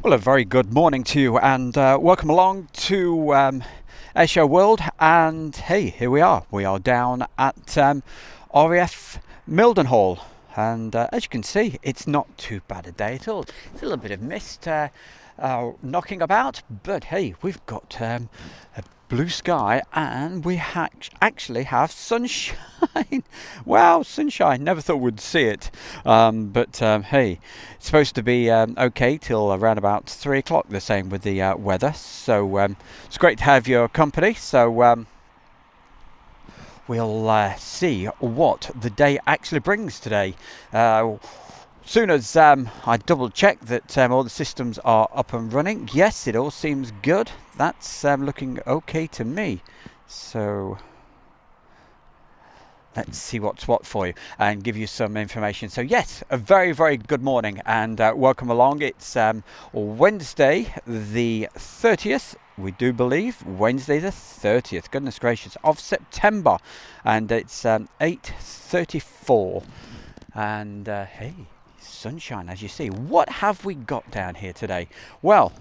Well, a very good morning to you, and welcome along to Airshow World. And hey, here we are. We are down at RAF Mildenhall, and as you can see, it's not too bad a day at all. It's a little bit of mist knocking about, but hey, we've got a blue sky, and we actually have sunshine. Wow, sunshine! Never thought we'd see it, but hey, it's supposed to be okay till around about 3 o'clock. They're saying with the weather, so it's great to have your company. So we'll see what the day actually brings today. Soon as I double check that all the systems are up and running, yes, it all seems good. That's looking okay to me. So let's see what's what for you and give you some information. So yes, a very, very good morning and welcome along. It's Wednesday the 30th. We do believe Wednesday the 30th, goodness gracious, of September, and it's 8:34, and hey, sunshine, as you see. What have we got down here today? Well,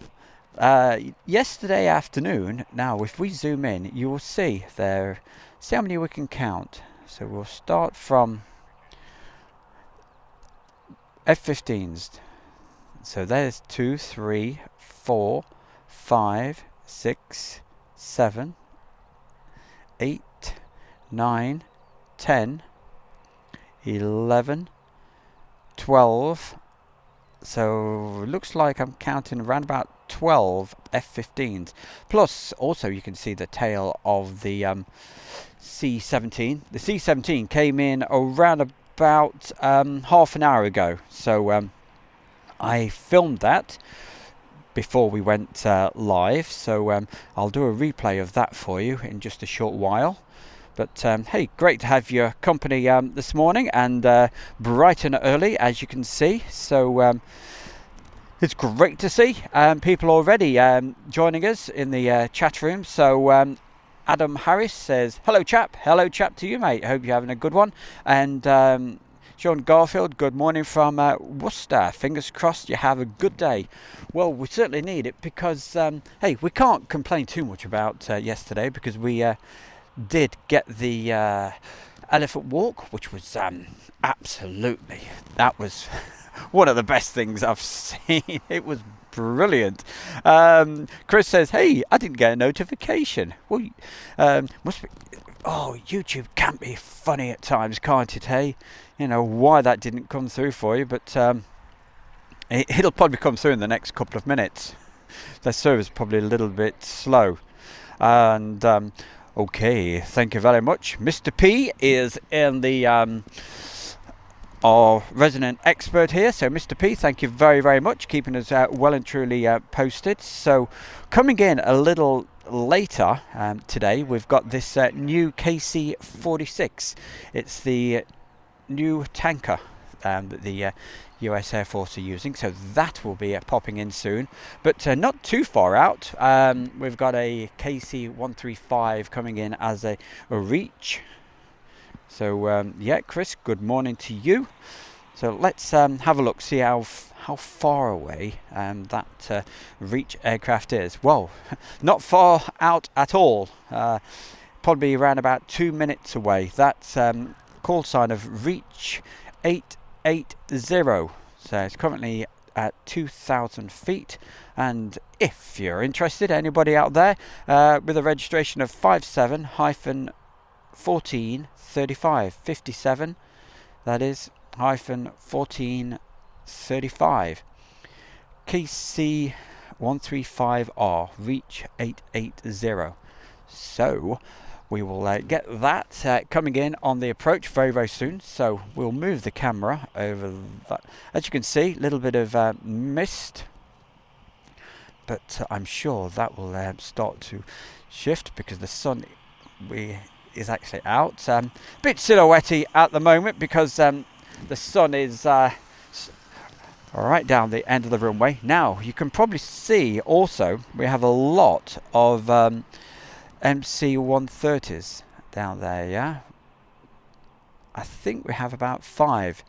yesterday afternoon, now if we zoom in, you will see there, see how many we can count. So we'll start from F-15s. So there's 2, 3, 4, 5, 6, 7, 8, 9, 10, 11, 12. So it looks like I'm counting around about 12 F-15s. Plus, also you can see the tail of the C-17. The C-17 came in around about half an hour ago. So I filmed that before we went live. So I'll do a replay of that for you in just a short while. But hey, great to have your company this morning, and bright and early, as you can see. So it's great to see people already joining us in the chat room. So Adam Harris says, hello chap to you, mate. Hope you're having a good one. And John Garfield, good morning from Worcester. Fingers crossed you have a good day. Well, we certainly need it because hey, we can't complain too much about yesterday, because we did get the elephant walk, which was absolutely, that was one of the best things I've seen. It was brilliant. Chris says, hey, I didn't get a notification. Well, must be, oh, YouTube can be funny at times, can't it? Hey, you know why that didn't come through for you, but it'll probably come through in the next couple of minutes. The server's probably a little bit slow. And okay, thank you very much. Mr. P is in the our resident expert here. So Mr. P, thank you very, very much, keeping us well and truly posted. So coming in a little later today, we've got this new KC-46. It's the new tanker that the US Air Force are using, so that will be popping in soon, but not too far out. We've got a KC-135 coming in as a reach. So yeah, Chris, good morning to you. So let's have a look, see how far away that reach aircraft is. Well, not far out at all, probably around about 2 minutes away. That's call sign of reach 880. So it's currently at 2,000 feet, and if you're interested, anybody out there, with a registration of 57-1435, 57, that is -1435, KC-135R, reach 880. So we will get that coming in on the approach very, very soon. So we'll move the camera over that. As you can see, a little bit of mist, but I'm sure that will start to shift because the sun is actually out. A bit silhouette-y at the moment because the sun is right down the end of the runway. Now you can probably see also we have a lot of MC-130s down there, yeah? I think we have about 5.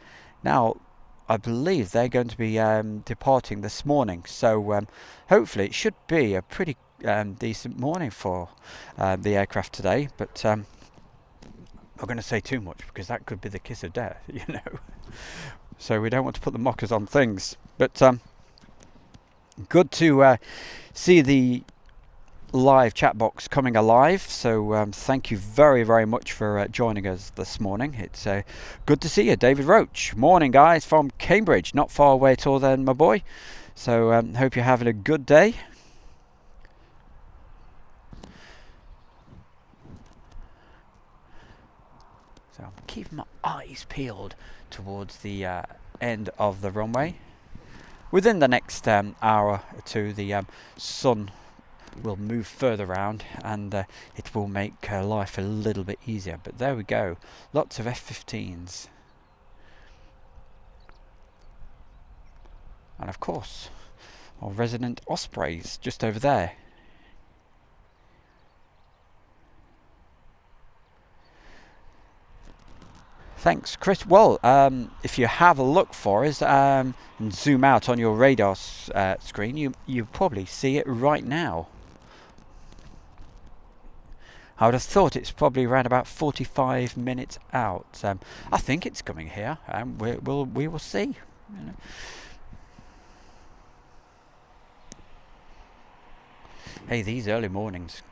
Now, I believe they're going to be departing this morning. So hopefully it should be a pretty decent morning for the aircraft today. But I'm not going to say too much because that could be the kiss of death, you know. So we don't want to put the mockers on things. But good to see the live chat box coming alive. So thank you very, very much for joining us this morning. It's good to see you, David Roach. Morning, guys, from Cambridge. Not far away at all then, my boy. So hope you're having a good day. So I'm keeping my eyes peeled towards the end of the runway. Within the next hour or two, the sun will move further around and it will make life a little bit easier. But there we go, lots of F-15s. And of course, our resident Ospreys just over there. Thanks, Chris. Well, if you have a look for us and zoom out on your radar screen, you probably see it right now. I would have thought it's probably around about 45 minutes out. I think it's coming here, and we will see. You know. Hey, these early mornings.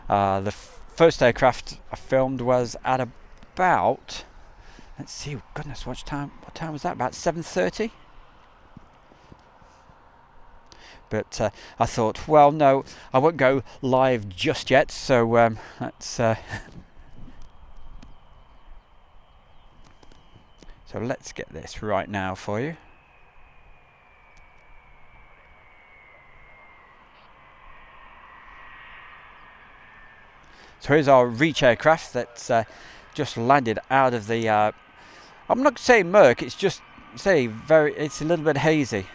The first aircraft I filmed was at about, let's see, goodness, what time was that? About 7:30. But I thought, well, no, I won't go live just yet. So let's. So let's get this right now for you. So here's our Reach aircraft that's just landed out of the. I'm not saying murk. It's just it's a little bit hazy.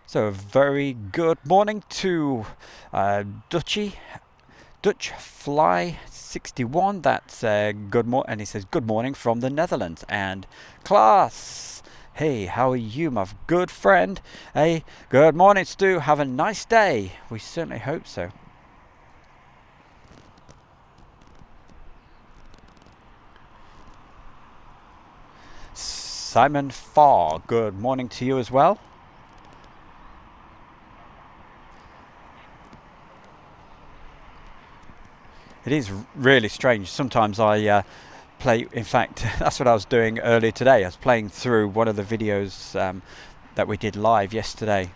So a very good morning to Dutch Fly 61. That's good morning, and he says good morning from the Netherlands. And Klaas, hey, how are you, my good friend? Hey, good morning, Stu. Have a nice day. We certainly hope so. Simon Farr, good morning to you as well. It is really strange. Sometimes I play, in fact, that's what I was doing earlier today. I was playing through one of the videos that we did live yesterday.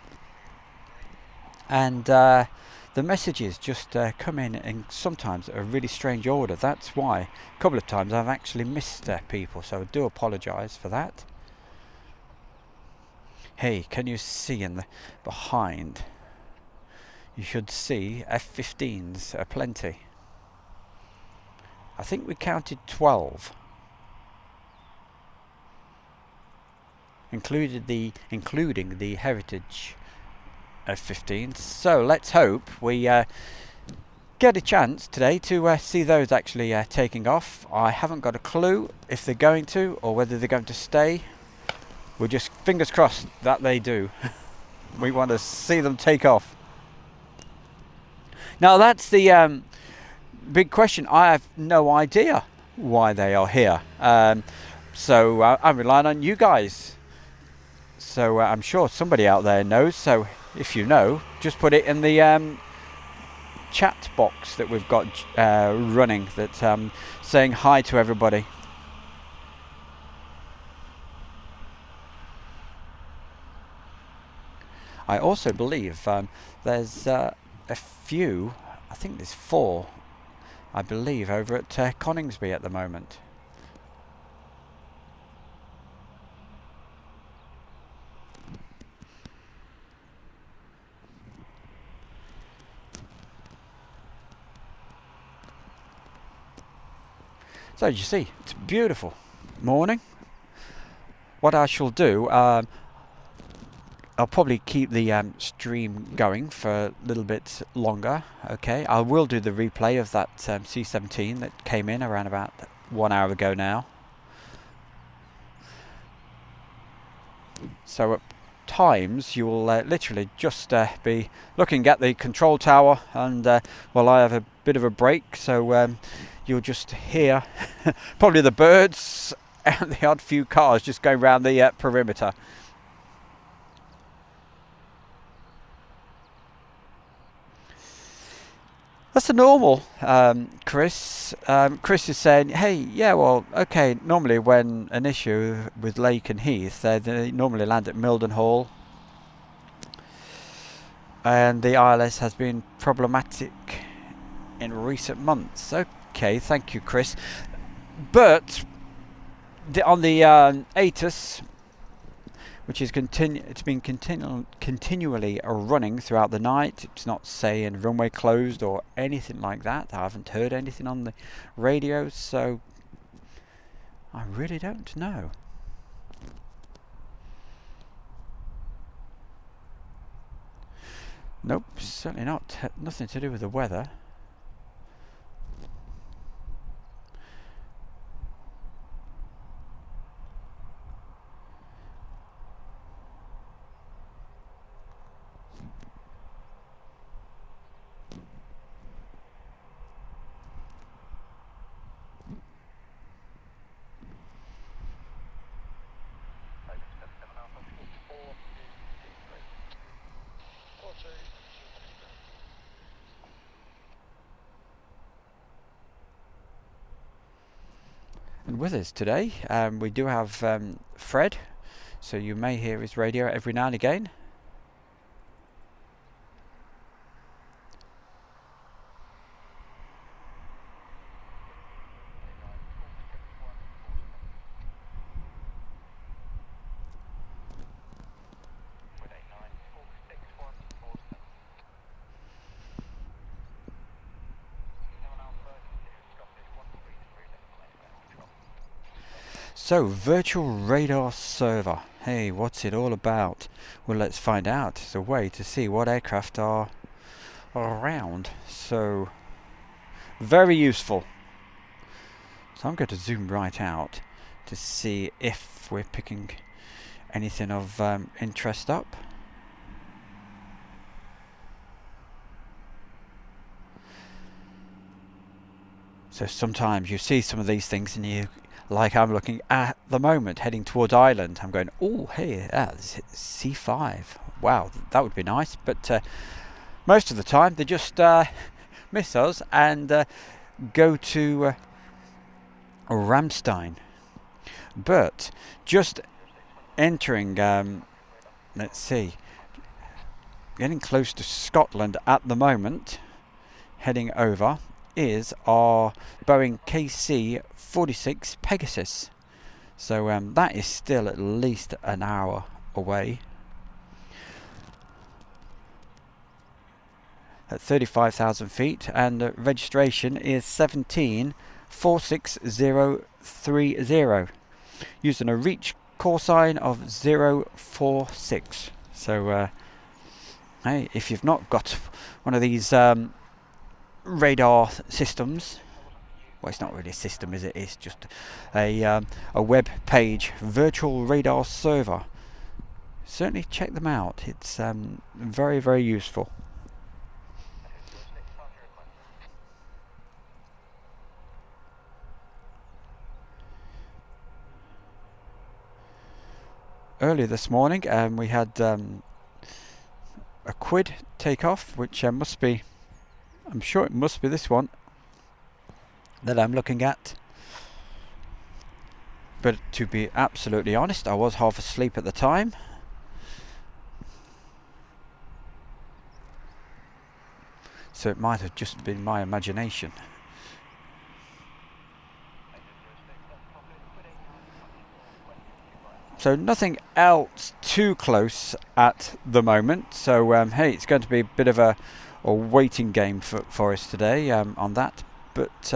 And the messages just come in sometimes a really strange order. That's why a couple of times I've actually missed people. So I do apologise for that. Hey, can you see in the behind? You should see F-15s plenty. I think we counted 12, including the heritage F-15s. So let's hope we get a chance today to see those actually taking off. I haven't got a clue if they're going to or whether they're going to stay. We're just fingers crossed that they do. We want to see them take off. Now that's the big question. I have no idea why they are here. So I'm relying on you guys. So I'm sure somebody out there knows. So if you know, just put it in the chat box that we've got running, that's saying hi to everybody. I also believe there's a few, I think there's 4, I believe, over at Coningsby at the moment. So you see, it's beautiful morning. What I shall do, I'll probably keep the stream going for a little bit longer. Okay, I will do the replay of that C-17 that came in around about 1 hour ago now. So at times you will literally just be looking at the control tower, and well, I have a bit of a break, so you'll just hear probably the birds and the odd few cars just going around the perimeter. That's the normal, Chris. Chris is saying, hey, yeah, well, okay, normally when an issue with Lake and Heath, they normally land at Mildenhall. And the ILS has been problematic in recent months. Okay, thank you, Chris. But on the ATIS, which is it's been continually running throughout the night. It's not saying runway closed or anything like that. I haven't heard anything on the radio, so I really don't know. Nope, certainly not. Nothing to do with the weather. And with us today, we do have Fred, so you may hear his radio every now and again. So, virtual radar server. Hey, what's it all about? Well, let's find out. It's a way to see what aircraft are around. So, very useful. So I'm going to zoom right out to see if we're picking anything of interest up. So sometimes you see some of these things and you, like I'm looking at the moment, heading towards Ireland. I'm going, oh, hey, C5. Wow, that would be nice. But most of the time, they just miss us and go to Ramstein. But just entering, let's see, getting close to Scotland at the moment, heading over, is our Boeing KC-46 Pegasus. So that is still at least an hour away. At 35,000 feet, and registration is 1746030, using a reach call sign of 046. So hey, if you've not got one of these radar systems. Well, it's not really a system, is it? It's just a web page, virtual radar server. Certainly check them out. It's very, very useful. Earlier this morning we had a quid take off, which must be, I'm sure it must be this one that I'm looking at. But to be absolutely honest, I was half asleep at the time. So it might have just been my imagination. So nothing else too close at the moment. So hey, it's going to be a bit of a waiting game for us today on that. But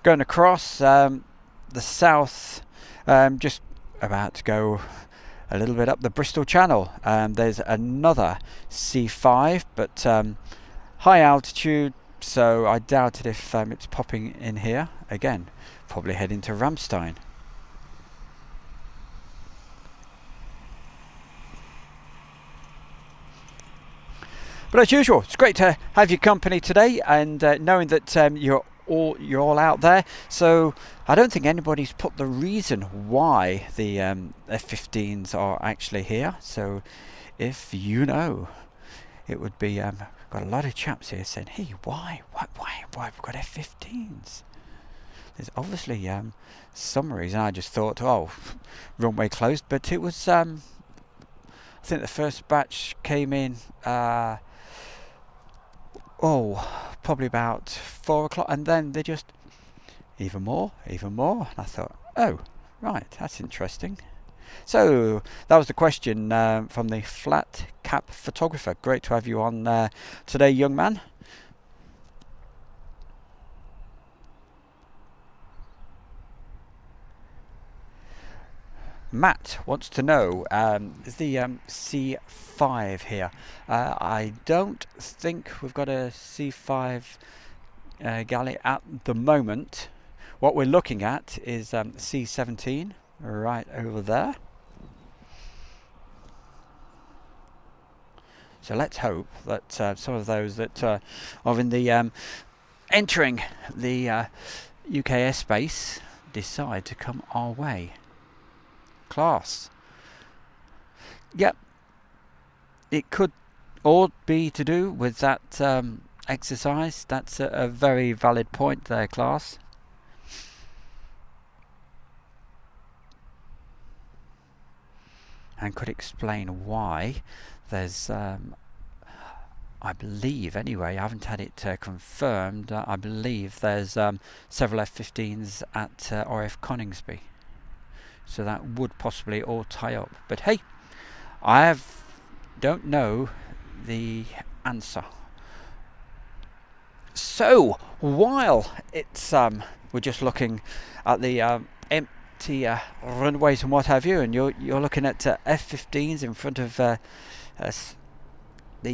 going across the south, just about to go a little bit up the Bristol Channel. There's another C5, but high altitude, so I doubt it if it's popping in here. Again, probably heading to Ramstein. But as usual, it's great to have your company today, and knowing that you're all out there. So I don't think anybody's put the reason why the F-15s are actually here. So if you know, it would be got a lot of chaps here saying, "Hey, why have we got F-15s?" There's obviously some reason. I just thought, oh, runway closed, but it was. I think the first batch came in. Probably about 4 o'clock, and then they just even more. And I thought, oh, right, that's interesting. So that was the question from the flat cap photographer. Great to have you on today, young man. Matt wants to know, is the C5 here? I don't think we've got a C5 galley at the moment. What we're looking at is C17 right over there. So let's hope that some of those that are in the entering the UK airspace decide to come our way. Class. Yep. It could all be to do with that exercise. That's a very valid point there, class. And could explain why there's I believe anyway, I haven't had it confirmed, I believe there's several F-15s at RAF Coningsby. So that would possibly all tie up. But hey, I don't know the answer. So while it's we're just looking at the empty runways and what have you, and you're looking at F-15s in front of the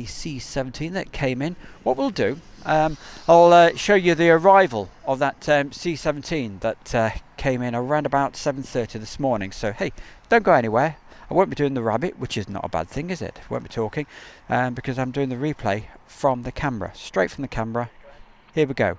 C-17 that came in, what we'll do, I'll show you the arrival of that C-17 that came in around about 7:30 this morning. So hey, don't go anywhere. I won't be doing the rabbit, which is not a bad thing, is it? I won't be talking because I'm doing the replay from the camera, straight from the camera. Here we go.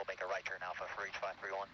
we'll make a right turn Alpha for reach 531.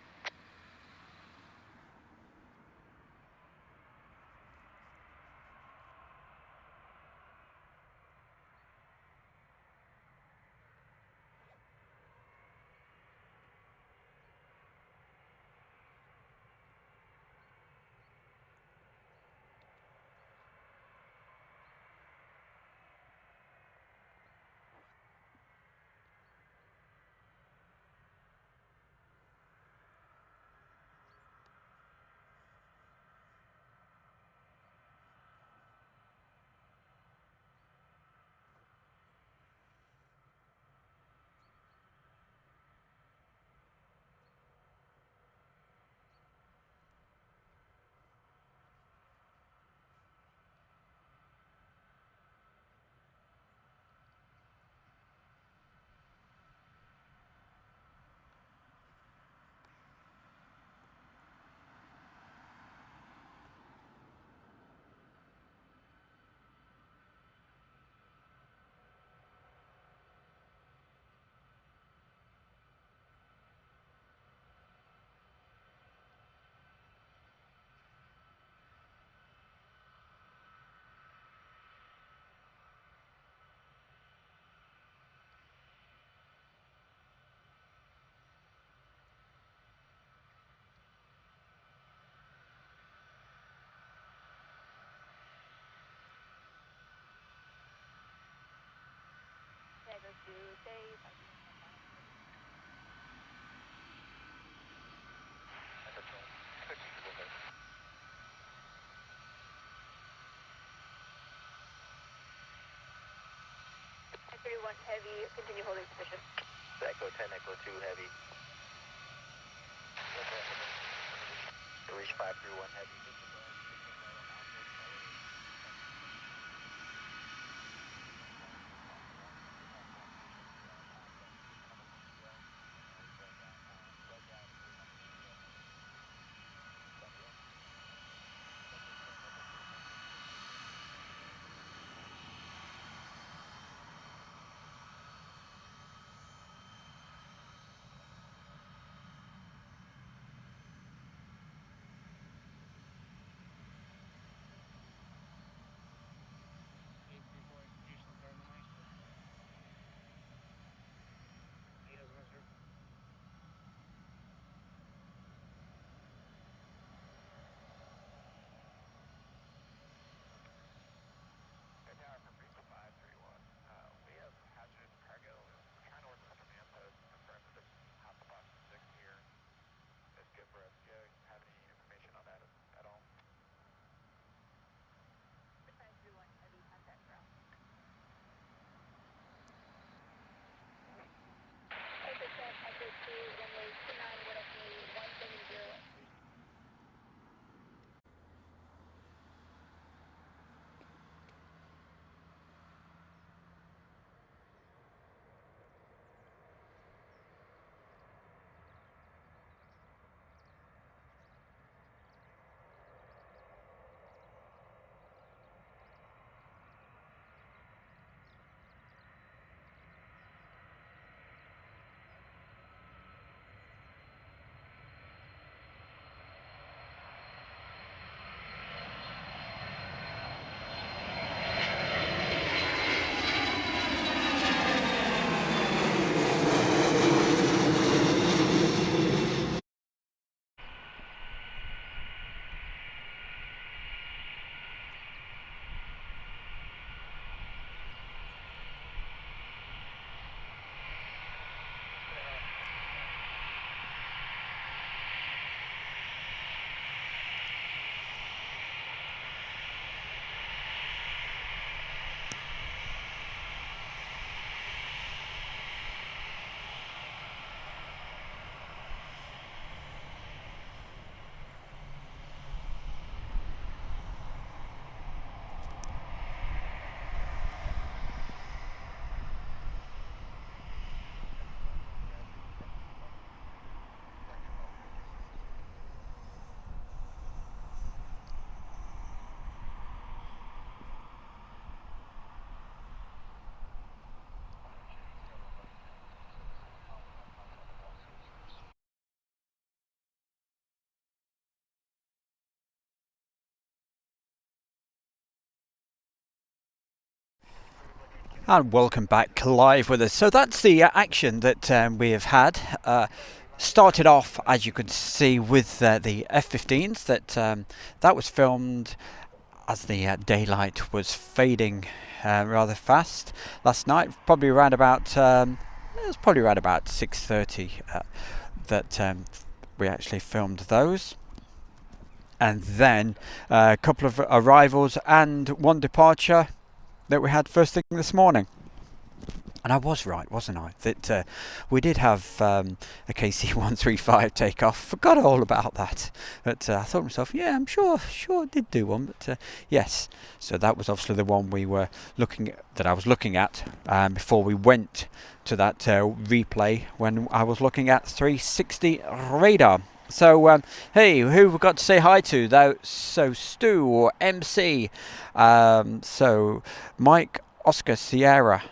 Pegasus 2, That's okay. Could be with it. 31 heavy, continue holding position. Echo 10, Echo 2 heavy. Reach 531 heavy. And welcome back live with us. So that's the action that we have had. Started off, as you can see, with the F-15s. That was filmed as the daylight was fading rather fast last night. Probably around about it was probably around about 6:30 that we actually filmed those. And then a couple of arrivals and one departure that we had first thing this morning. And I was right, wasn't I? That we did have a KC-135 takeoff. Forgot all about that. But I thought to myself, yeah, I'm sure I did do one. But yes, so that was obviously the one we were I was looking at before we went to that replay when I was looking at 360 radar. So, hey, who we got to say hi to? Though, so Stu or MC. So Mike, Oscar, Sierra,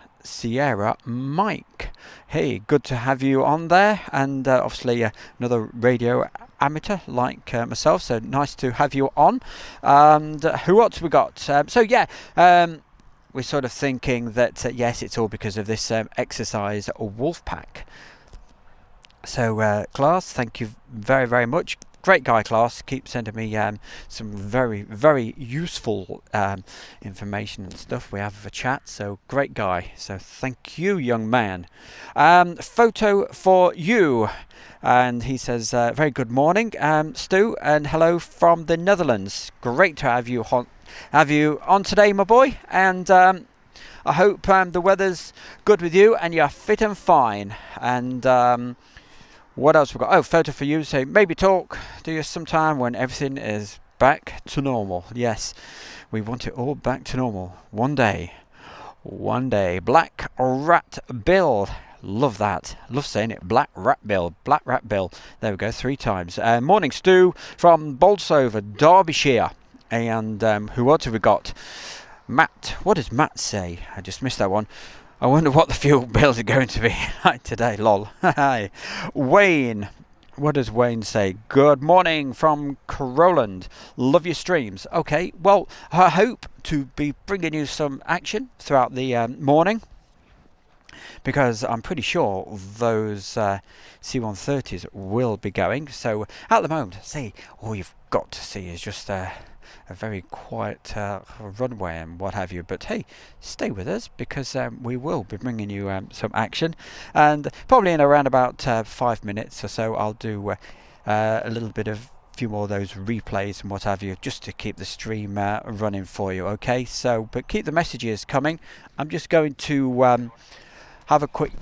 Mike. Hey, good to have you on there, and obviously another radio amateur like myself, so nice to have you on. And who else we got? We're sort of thinking that yes, it's all because of this exercise Wolfpack. So Klaus, thank you very, very much. Great guy, Klaus. Keep sending me some very, very useful information and stuff. We have a chat, so great guy. So thank you, young man. Photo for you. And he says, very good morning, Stu, and hello from the Netherlands. Great to have you on today, my boy. And I hope the weather's good with you and you're fit and fine. And what else we got? Oh, photo for you. So maybe talk to you sometime when everything is back to normal. Yes, we want it all back to normal. One day. Black Rat Bill. Love that. Love saying it. Black Rat Bill. There we go, 3 times. Morning, Stu from Bolsover, Derbyshire. And who else have we got? Matt. What does Matt say? I just missed that one. I wonder what the fuel bills are going to be like today, lol. Hi. Wayne. What does Wayne say? Good morning from Crowland. Love your streams. Okay, well, I hope to be bringing you some action throughout the morning, because I'm pretty sure those C-130s will be going. So at the moment, see, all you've got to see is just a very quiet runway and what have you. But hey, stay with us, because we will be bringing you some action, and probably in around about 5 minutes or so I'll do a little bit of few more of those replays and what have you, just to keep the stream running for you. Okay, so but keep the messages coming. I'm just going to have a quick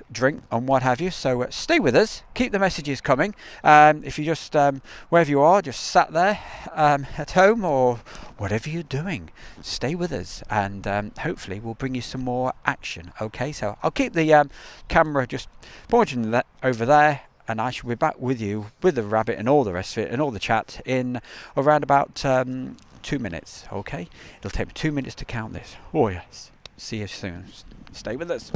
drink and what have you, so stay with us, keep the messages coming. If you just wherever you are, just sat there at home or whatever you're doing, stay with us, and hopefully we'll bring you some more action. Okay, so I'll keep the camera just pointing that over there, and I shall be back with you with the rabbit and all the rest of it and all the chat in around about 2 minutes. Okay, it'll take me 2 minutes to count this. Oh yes, see you soon. Stay with us.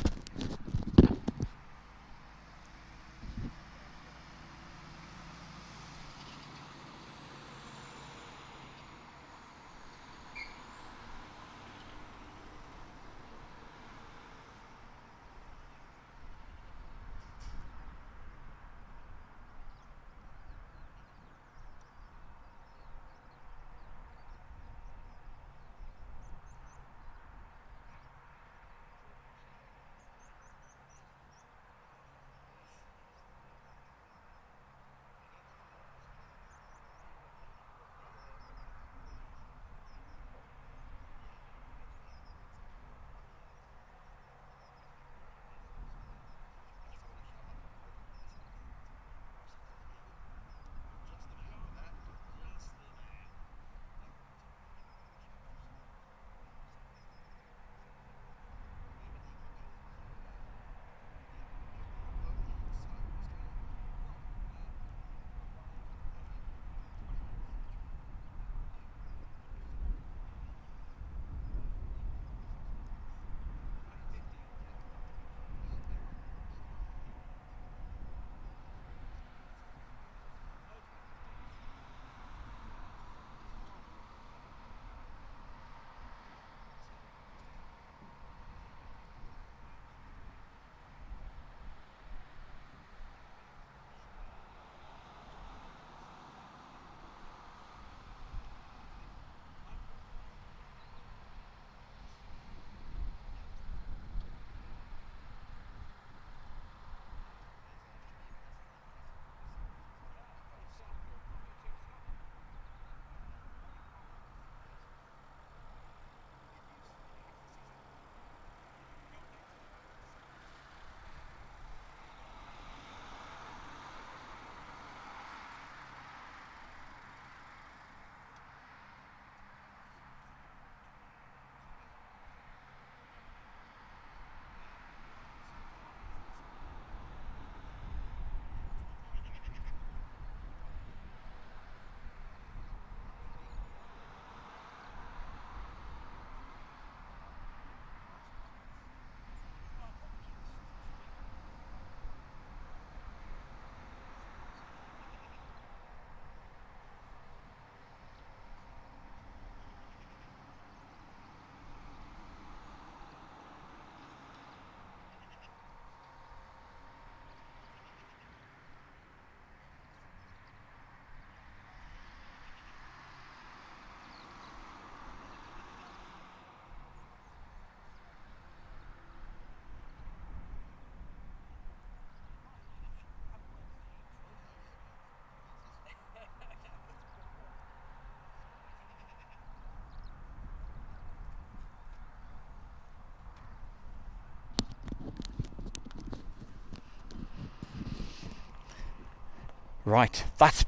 Right, that's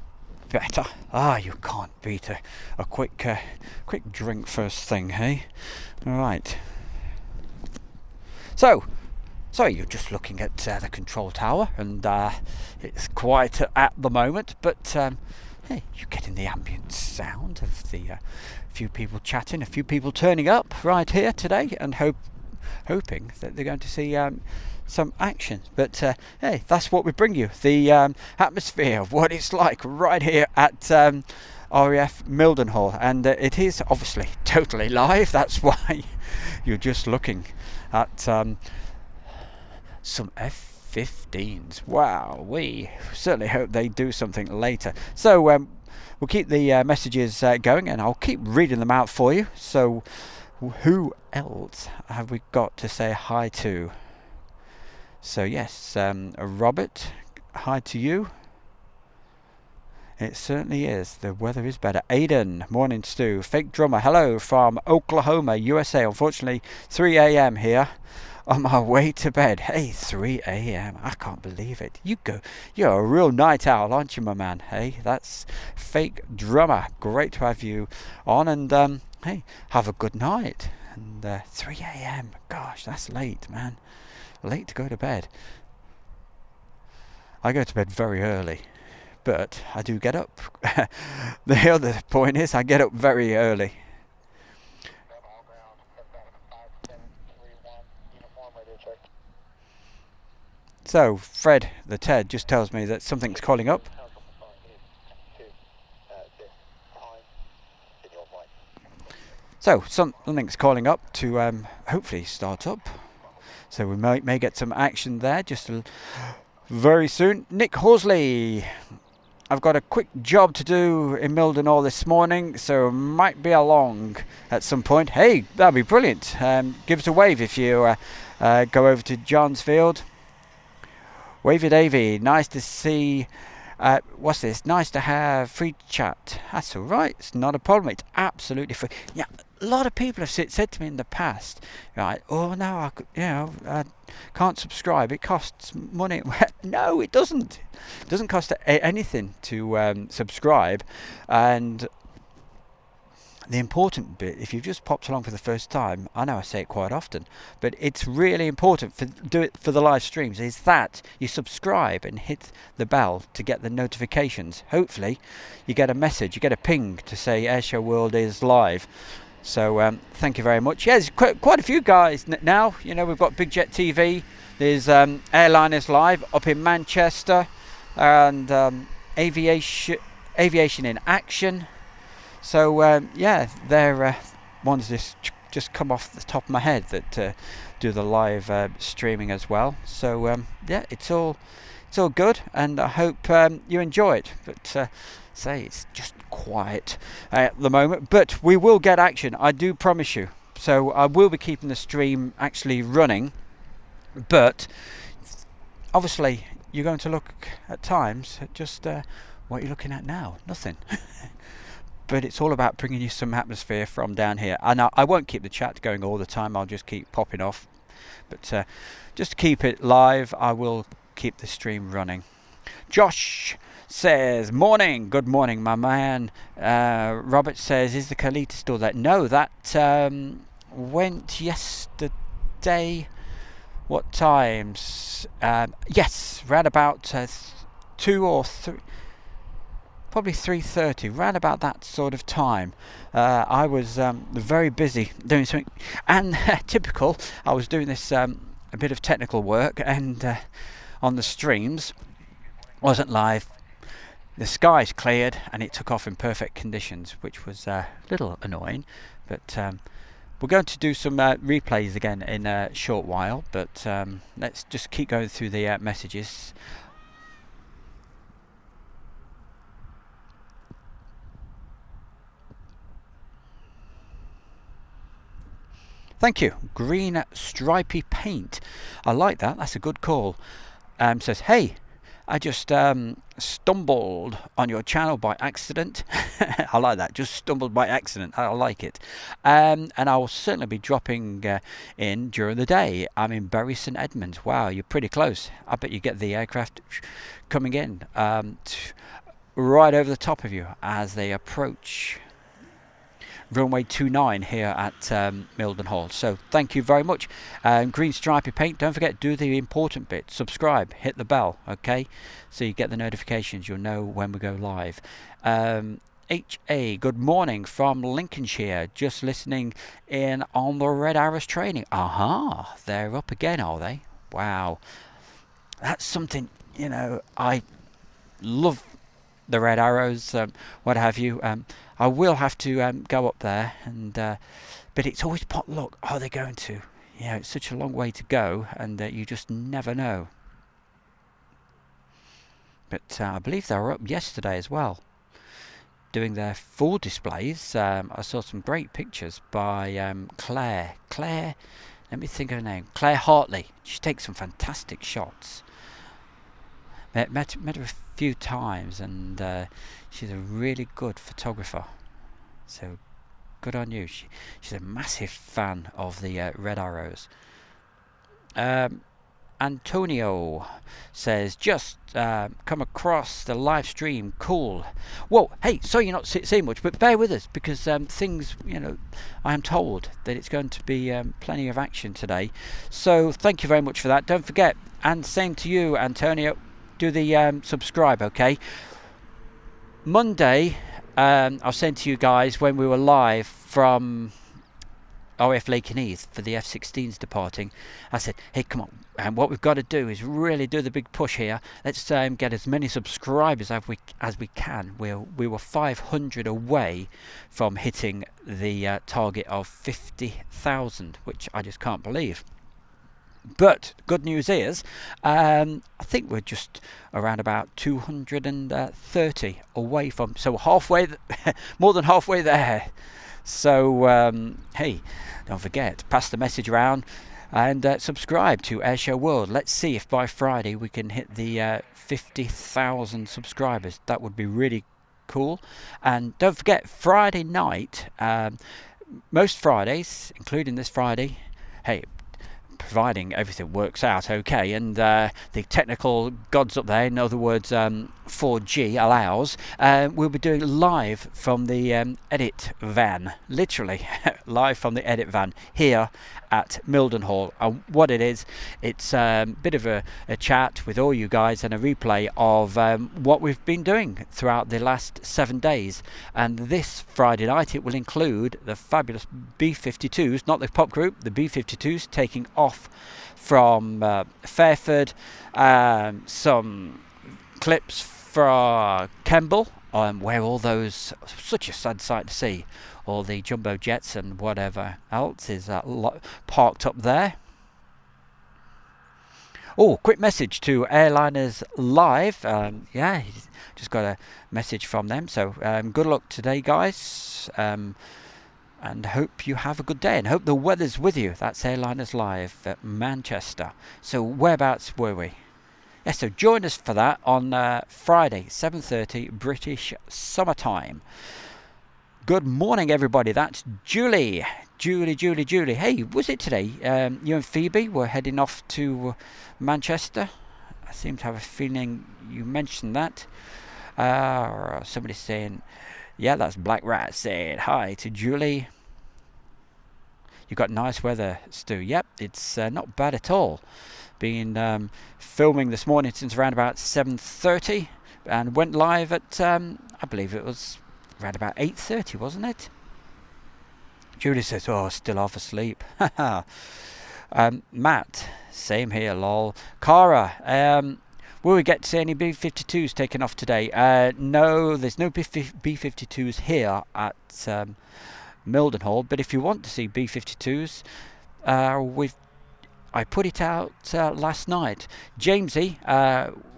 better. You can't beat a quick drink first thing, hey? Right. So you're just looking at the control tower, and it's quiet at the moment, but hey, you're getting the ambient sound of the few people chatting, a few people turning up right here today, and hoping that they're going to see some action. But hey, that's what we bring you, the atmosphere of what it's like right here at RAF Mildenhall, and it is obviously totally live. That's why you're just looking at some F-15s. Wow, we certainly hope they do something later. So we'll keep the messages going, and I'll keep reading them out for you. So who else have we got to say hi to? So yes, Robert, hi to you. It certainly is. The weather is better. Aiden, morning Stu. Fake drummer, hello from Oklahoma, USA. Unfortunately, 3 a.m. here. On my way to bed. Hey, 3 a.m. I can't believe it. You're a real night owl, aren't you, my man? Hey, that's Fake drummer. Great to have you on, and hey, have a good night. And 3 a.m. Gosh, that's late, man. Late to go to bed. I go to bed very early, but I do get up. The other point is I get up very early. So Fred, the Ted, just tells me that something's calling up. So something's calling up to hopefully start up. So we may get some action there just very soon. Nick Horsley, I've got a quick job to do in Mildenhall this morning, so might be along at some point. Hey, that'd be brilliant. Give us a wave if you go over to John's Field. Wavy Davy, nice to see. What's this? Nice to have free chat. That's all right. It's not a problem. It's absolutely free. Yeah, a lot of people have said to me in the past, right? Oh no, I can't subscribe. It costs money. No, it doesn't. It doesn't cost anything to subscribe, and the important bit, if you've just popped along for the first time, I know I say it quite often, but it's really important for the live streams, is that you subscribe and hit the bell to get the notifications. Hopefully you get a message, you get a ping to say Airshow World is live. So thank you very much. Yeah, there's quite a few guys now. You know, we've got Big Jet TV, there's Airliners Live up in Manchester, and Aviation in Action. So yeah, they're ones just come off the top of my head that do the live streaming as well. So yeah, it's all good, and I hope you enjoy it. But say it's just quiet at the moment, but we will get action, I do promise you. So I will be keeping the stream actually running, but obviously you're going to look at times at just what you're looking at now, nothing. But it's all about bringing you some atmosphere from down here. And I won't keep the chat going all the time. I'll just keep popping off. But just to keep it live, I will keep the stream running. Josh says, morning. Good morning, my man. Robert says, is the Kalita still there? No, that went yesterday. What times? Yes, round about 2 or 3. Probably 3:30, round about that sort of time. I was very busy doing something, and typical, I was doing this a bit of technical work, and on the streams, wasn't live. The skies cleared, and it took off in perfect conditions, which was a little annoying. But we're going to do some replays again in a short while. But let's just keep going through the messages. Thank you. Green stripy paint. I like that. That's a good call. Says, hey, I just stumbled on your channel by accident. I like that. Just stumbled by accident. I like it. And I will certainly be dropping in during the day. I'm in Bury St Edmunds. Wow, you're pretty close. I bet you get the aircraft coming in right over the top of you as they approach runway 29 here at Mildenhall. So thank you very much. Green stripy paint. Don't forget, do the important bit. Subscribe, hit the bell, okay, so you get the notifications. You'll know when we go live. HA, good morning from Lincolnshire. Just listening in on the Red Arrows training. Aha, they're up again, are they? Wow, that's something, you know, I love the Red Arrows, what have you. I will have to go up there, and but it's always pot luck. Are they going to? You know, it's such a long way to go, and you just never know. But I believe they were up yesterday as well, doing their full displays. I saw some great pictures by Claire. Let me think of her name. Claire Hartley. She takes some fantastic shots. Met her a few times, and she's a really good photographer. So good on you. She's a massive fan of the Red Arrows. Antonio says, just come across the live stream. Cool. Whoa, hey, so you're not seeing much, but bear with us, because things, you know, I am told that it's going to be plenty of action today. So thank you very much for that. Don't forget, and same to you, Antonio, do the subscribe, okay? Monday, I was saying to you guys when we were live from RAF Mildenhall for the F-16s departing, I said, hey, come on, and what we've got to do is really do the big push here. Let's get as many subscribers as we can. We were 500 away from hitting the target of 50,000, which I just can't believe. But good news is, I think we're just around about 230 away from, so halfway, more than halfway there. So hey, don't forget, pass the message around and subscribe to Airshow World. Let's see if by Friday we can hit the 50,000 subscribers. That would be really cool. And don't forget, Friday night, most Fridays, including this Friday, hey, providing everything works out okay, and the technical gods up there, in other words 4G allows, we'll be doing live from the edit van, literally live from the edit van here at Mildenhall. And what it is, it's a bit of a chat with all you guys and a replay of what we've been doing throughout the last 7 days. And this Friday night it will include the fabulous B-52s, not the pop group, the B-52s taking off from Fairford, some clips for Kemble, where all those, such a sad sight to see, all the jumbo jets and whatever else is parked up there. Oh, quick message to Airliners Live. Yeah, just got a message from them. So good luck today, guys. And hope you have a good day, and hope the weather's with you. That's Airliners Live at Manchester. So whereabouts were we? Yeah, so join us for that on Friday, 7:30 British summertime. Good morning, everybody. That's Julie. Hey, was it today? You and Phoebe were heading off to Manchester. I seem to have a feeling you mentioned that. Somebody saying, yeah, that's Black Rat saying hi to Julie. You got nice weather, Stu. Yep, it's not bad at all. Been filming this morning since around about 7:30 and went live at I believe it was around about 8:30, wasn't it? Julie says, oh, still half asleep. Matt, same here, lol. Cara, will we get to see any B-52s taken off today? No, there's no B-52s here at Mildenhall, but if you want to see B-52s, I put it out last night. Jamesy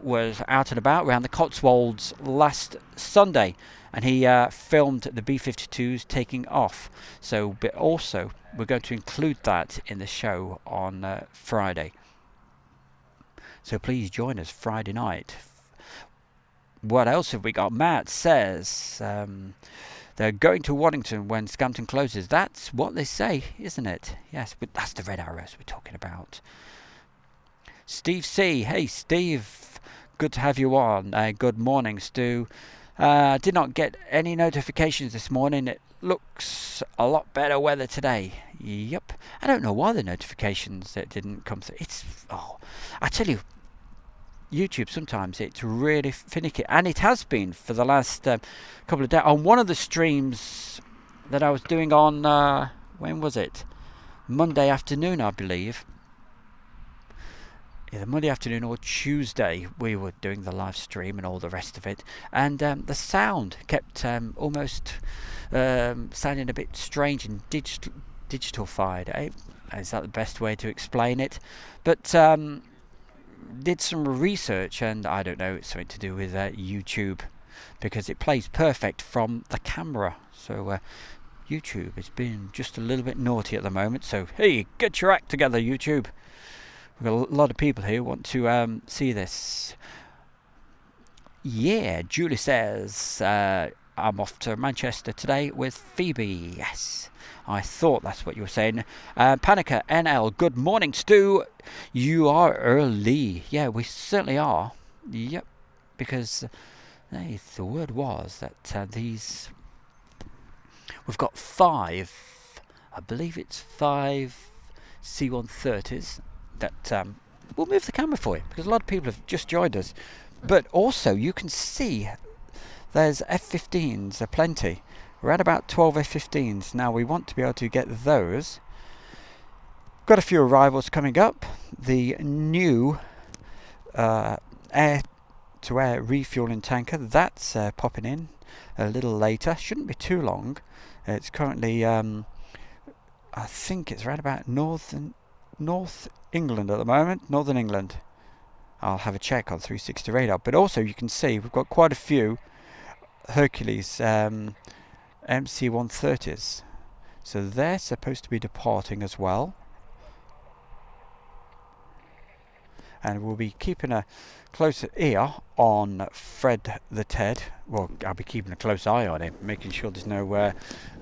was out and about around the Cotswolds last Sunday, and he filmed the B-52s taking off. So, but also, we're going to include that in the show on Friday. So please join us Friday night what else have we got? Matt says they're going to Waddington when Scampton closes. That's what they say, isn't it? Yes, but that's the Red Arrows we're talking about. Steve C. Hey, Steve. Good to have you on. Good morning, Stu. Did not get any notifications this morning. It looks a lot better weather today. Yep. I don't know why the notifications that didn't come through. I tell you, YouTube sometimes it's really finicky, and it has been for the last couple of days. On one of the streams that I was doing on when was it? Monday afternoon, I believe. Either Monday afternoon or Tuesday, we were doing the live stream and all the rest of it, and the sound kept almost sounding a bit strange and digitalified. Is that the best way to explain it? But did some research, and I don't know, it's something to do with YouTube, because it plays perfect from the camera. So YouTube has been just a little bit naughty at the moment. So hey, get your act together, YouTube. We've got a lot of people here who want to see this. Yeah, Julie says, I'm off to Manchester today with Phoebe. Yes, I thought that's what you were saying. Panica NL, good morning, Stu. You are early. Yeah, we certainly are. Yep, because the word was that we've got 5, I believe it's 5 C-130s. That we'll move the camera for you, because a lot of people have just joined us. But also you can see there's F-15s aplenty. We're at about 12 F-15s now. We want to be able to get those. Got a few arrivals coming up. The new air-to-air refueling tanker, that's popping in a little later. Shouldn't be too long. It's currently I think it's right about North England at the moment, Northern England. I'll have a check on 360 radar. But also you can see we've got quite a few Hercules MC-130s. So they're supposed to be departing as well. And we'll be keeping a close ear on Fred the Ted. Well, I'll be keeping a close eye on him, making sure there's no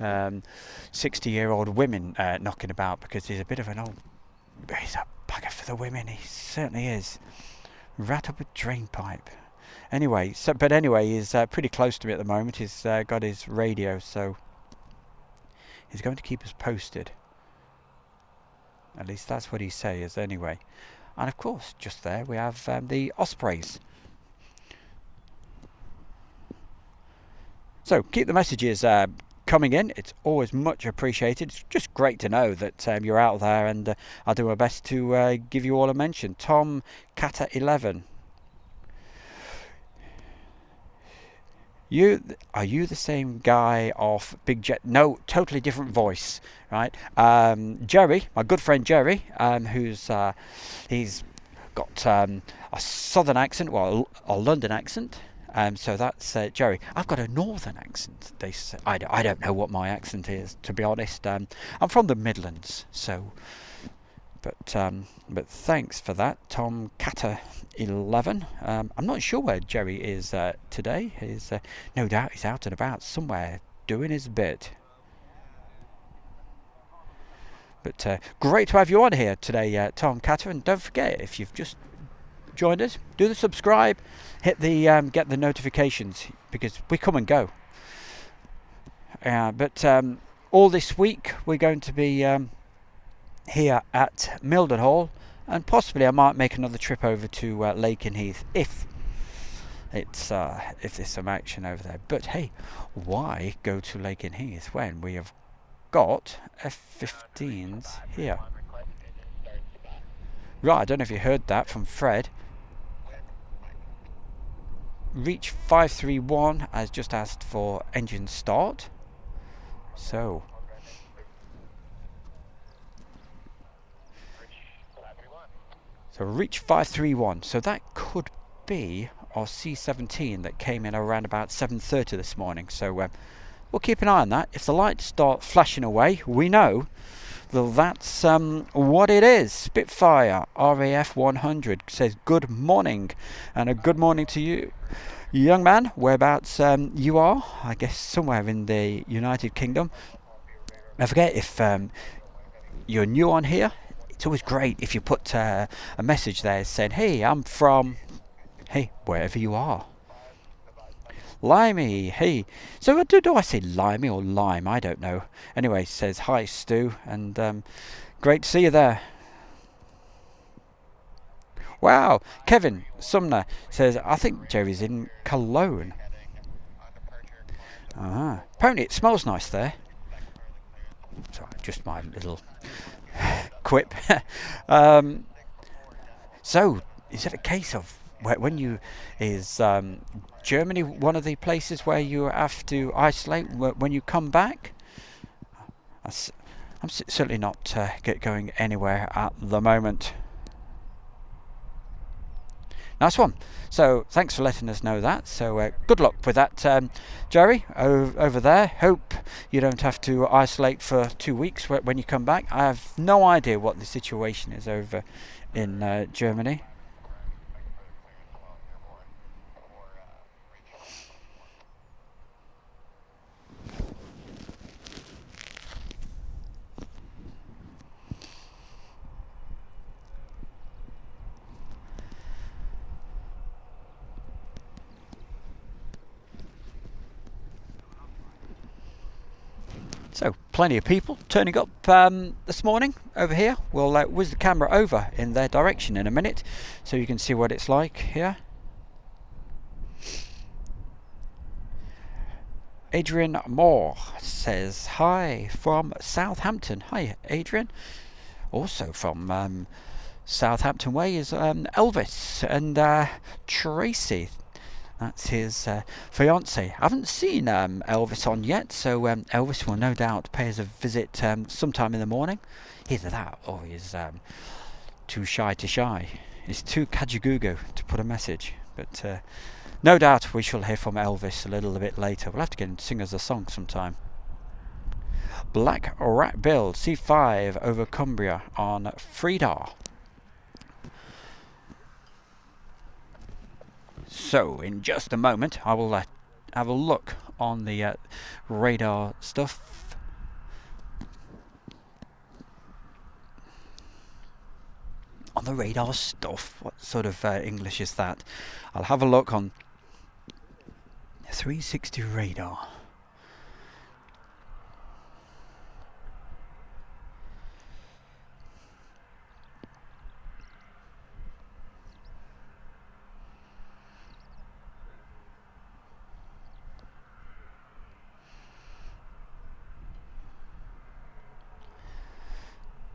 60-year-old women knocking about, because he's a bit of an old... He's a bugger for the women, he certainly is. Rat up a drain pipe. Anyway, he's pretty close to me at the moment. He's got his radio, so he's going to keep us posted. At least that's what he says anyway. And of course, just there we have the Ospreys. So keep the messages coming in. It's always much appreciated. It's just great to know that you're out there, and I'll do my best to give you all a mention. Tom Kata 11. Are you the same guy off Big Jet? No, totally different voice, right? Jerry, my good friend Jerry, who's he's got a southern accent, well, a London accent. So that's Jerry. I've got a northern accent. They say, I don't know what my accent is, to be honest. I'm from the Midlands, so. But thanks for that, Tom Kata 11. I'm not sure where Jerry is today. He's no doubt he's out and about somewhere doing his bit. But great to have you on here today, Tom Kata. And don't forget, if you've just joined us, do the subscribe, hit the get the notifications, because we come and go. But all this week we're going to be here at Mildenhall, and possibly I might make another trip over to Lakenheath if there's some action over there. But hey, why go to Lakenheath when we have got F-15s here? Right, I don't know if you heard that from Fred. Reach 531 has just asked for engine start. So Reach 531. So that could be our C-17 that came in around about 7:30 this morning. So we'll keep an eye on that. If the lights start flashing away, we know that's what it is. Spitfire RAF 100 says good morning, and a good morning to you. Young man, whereabouts you are? I guess somewhere in the United Kingdom. I forget if you're new on here. It's always great if you put a message there saying, hey, I'm from, hey, wherever you are. Limey, hey. So do I say Limey or Lime? I don't know. Anyway, says, hi, Stu, and great to see you there. Wow, Kevin Sumner says, I think Jerry's in Cologne. Apparently it smells nice there. Sorry, just my little quip. So, is it a case of when you is Germany one of the places where you have to isolate when you come back? I'm certainly not going anywhere at the moment. Nice one. So thanks for letting us know that. So good luck with that, Jerry, over there. Hope you don't have to isolate for 2 weeks when you come back. I have no idea what the situation is over in Germany. So, plenty of people turning up this morning over here. We'll whiz the camera over in their direction in a minute so you can see what it's like here. Adrian Moore says, hi from Southampton. Hi, Adrian. Also from Southampton Way is Elvis and Tracy. That's his fiance. I haven't seen Elvis on yet, so Elvis will no doubt pay us a visit sometime in the morning. Either that or he's too shy to shy. He's too kajagoogoo to put a message. But no doubt we shall hear from Elvis a little bit later. We'll have to get him to sing us a song sometime. Black Rat Bill, C5 over Cumbria on Freedar. So, in just a moment, I will have a look on the radar stuff. On the radar stuff? What sort of English is that? I'll have a look on 360 radar.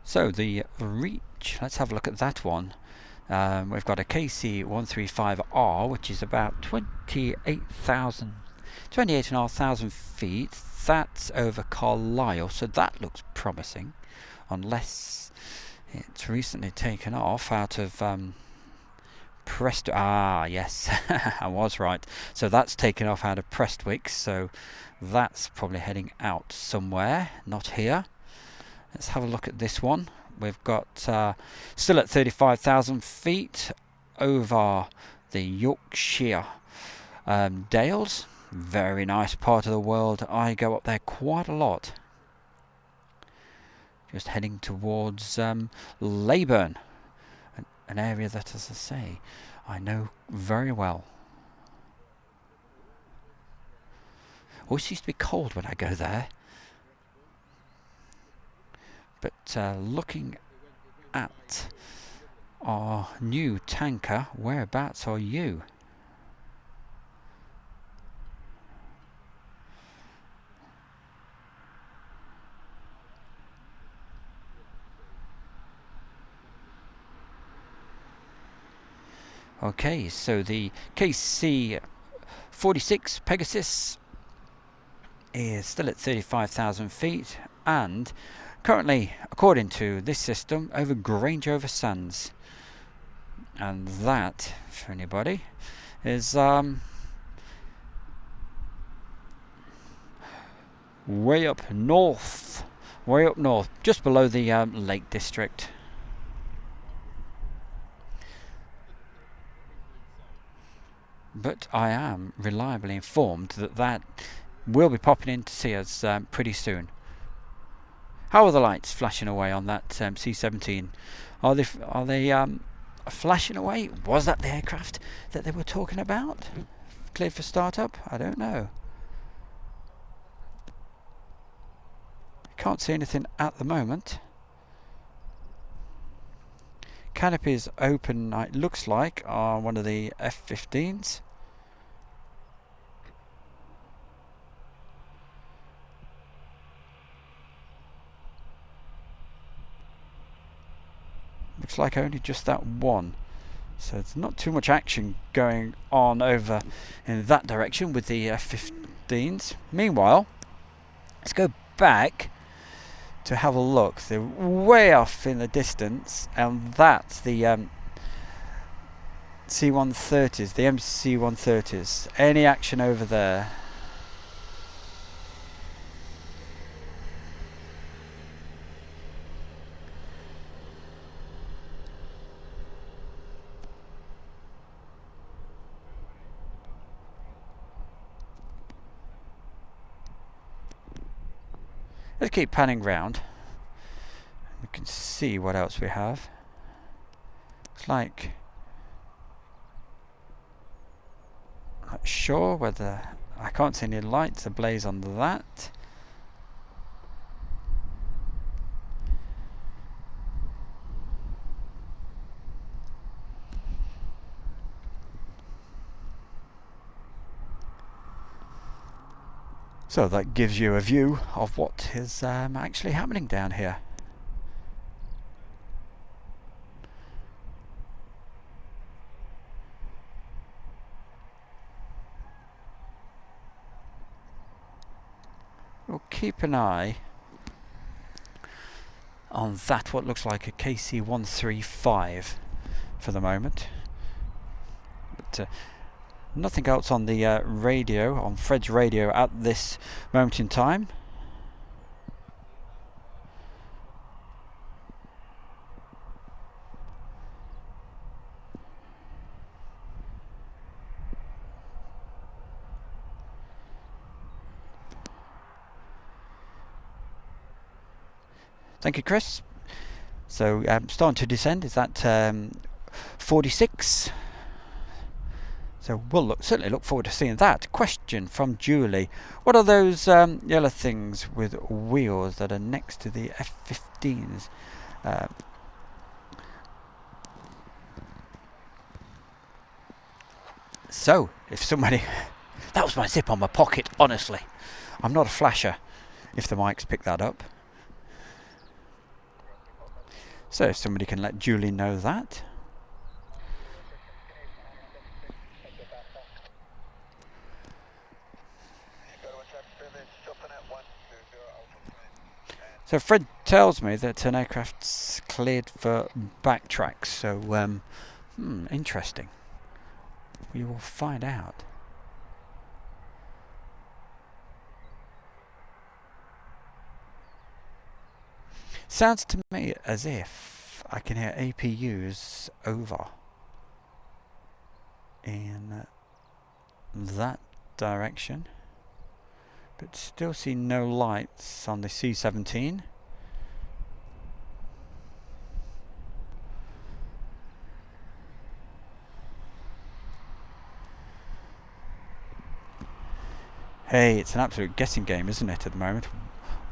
So the reach, let's have a look at that one. We've got a KC-135R, which is about 28,500 feet. That's over Carlisle, so that looks promising, unless it's recently taken off out of Prestwick. Ah, yes, I was right. So that's taken off out of Prestwick, so that's probably heading out somewhere, not here. Let's have a look at this one. We've got still at 35,000 feet over the Yorkshire Dales. Very nice part of the world. I go up there quite a lot. Just heading towards Leyburn, an area that, as I say, I know very well. Always used to be cold when I go there. But looking at our new tanker, whereabouts are you? Okay, so the KC-46 Pegasus is still at 35,000 feet and currently, according to this system, over Grange-over-Sands. And that, for anybody, is way up north, just below the Lake District. but I am reliably informed that that will be popping in to see us pretty soon. How are the lights flashing away on that C-17? Are they flashing away? Was that the aircraft that they were talking about? Cleared for startup? I don't know. Can't see anything at the moment. Canopies open, it looks like, on one of the F-15s. Looks like only just that one. So there's not too much action going on over in that direction with the F-15s. Meanwhile, let's go back to have a look. They're way off in the distance, and that's the C-130s, the MC-130s. Any action over there? Let's keep panning round. We can see what else we have. It's like, not sure whether, I can't see any lights ablaze on that. So that gives you a view of what is actually happening down here. We'll keep an eye on that, what looks like a KC-135 for the moment. But nothing else on the radio, on Fred's radio at this moment in time. Thank you, Chris. So starting to descend, is that 46? So we'll certainly look forward to seeing that. Question from Julie. What are those yellow things with wheels that are next to the F-15s? So, if somebody... that was my zip on my pocket, honestly. I'm not a flasher, if the mics pick that up. So if somebody can let Julie know that. So Fred tells me that an aircraft's cleared for backtracks, so interesting. We will find out. Sounds to me as if I can hear APUs over in that direction, but still see no lights on the C-17. Hey, it's an absolute guessing game, isn't it, at the moment?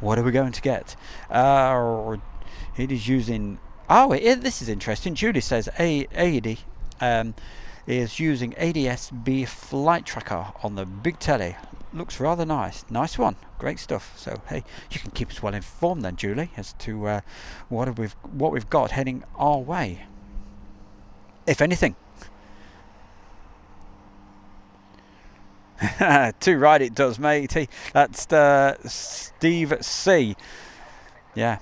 What are we going to get? It is using... this is interesting. Julie says AED is using ADS-B flight tracker on the big telly. Looks rather nice. Nice one. Great stuff. So, hey, you can keep us well informed then, Julie, as to what we've got heading our way. If anything. Too right it does, matey. That's Steve C. Yeah,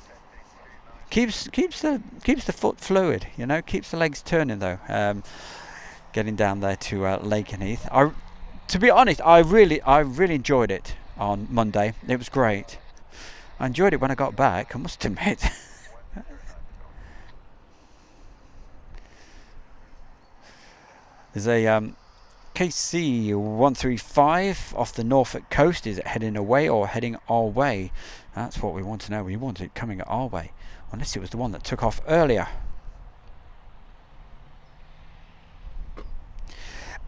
keeps the foot fluid, you know, keeps the legs turning though. Getting down there to Lakenheath. To be honest, I really enjoyed it on Monday. It was great. I enjoyed it when I got back, I must admit. There's a KC 135 off the Norfolk coast. Is it heading away or heading our way? That's what we want to know. We want it coming our way, unless it was the one that took off earlier.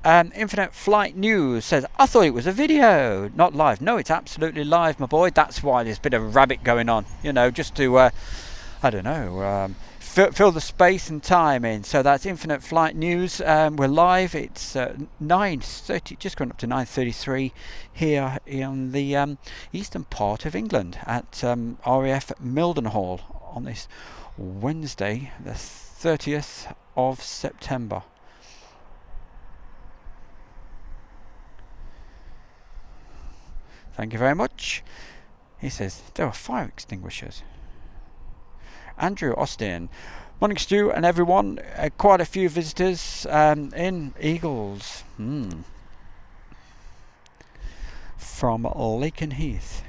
Infinite Flight News says, I thought it was a video, not live. No, it's absolutely live, my boy. That's why there's a bit of rabbit going on, you know, just to, I don't know, fill the space and time in. So that's Infinite Flight News. We're live. It's 9:30, just going up to 9:33 here in the eastern part of England at RAF Mildenhall on this Wednesday, the 30th of September. Thank you very much. He says there are fire extinguishers. Andrew Austin, morning Stu and everyone. Quite a few visitors in Eagles from Lakenheath.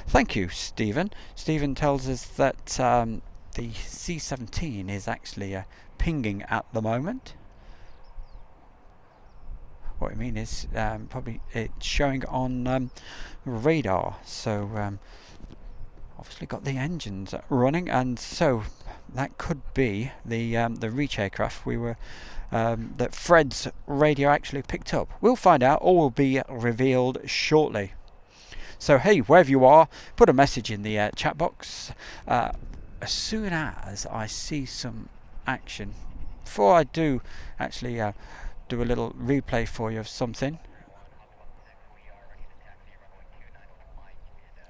Thank you, Stephen. Stephen tells us that the C-17 is actually pinging at the moment. What I mean is probably it's showing on radar. So obviously got the engines running, and so that could be the Reach aircraft we were that Fred's radio actually picked up. We'll find out. All will be revealed shortly. So hey, wherever you are, put a message in the chat box. As soon as I see some action, before I do actually do a little replay for you of something.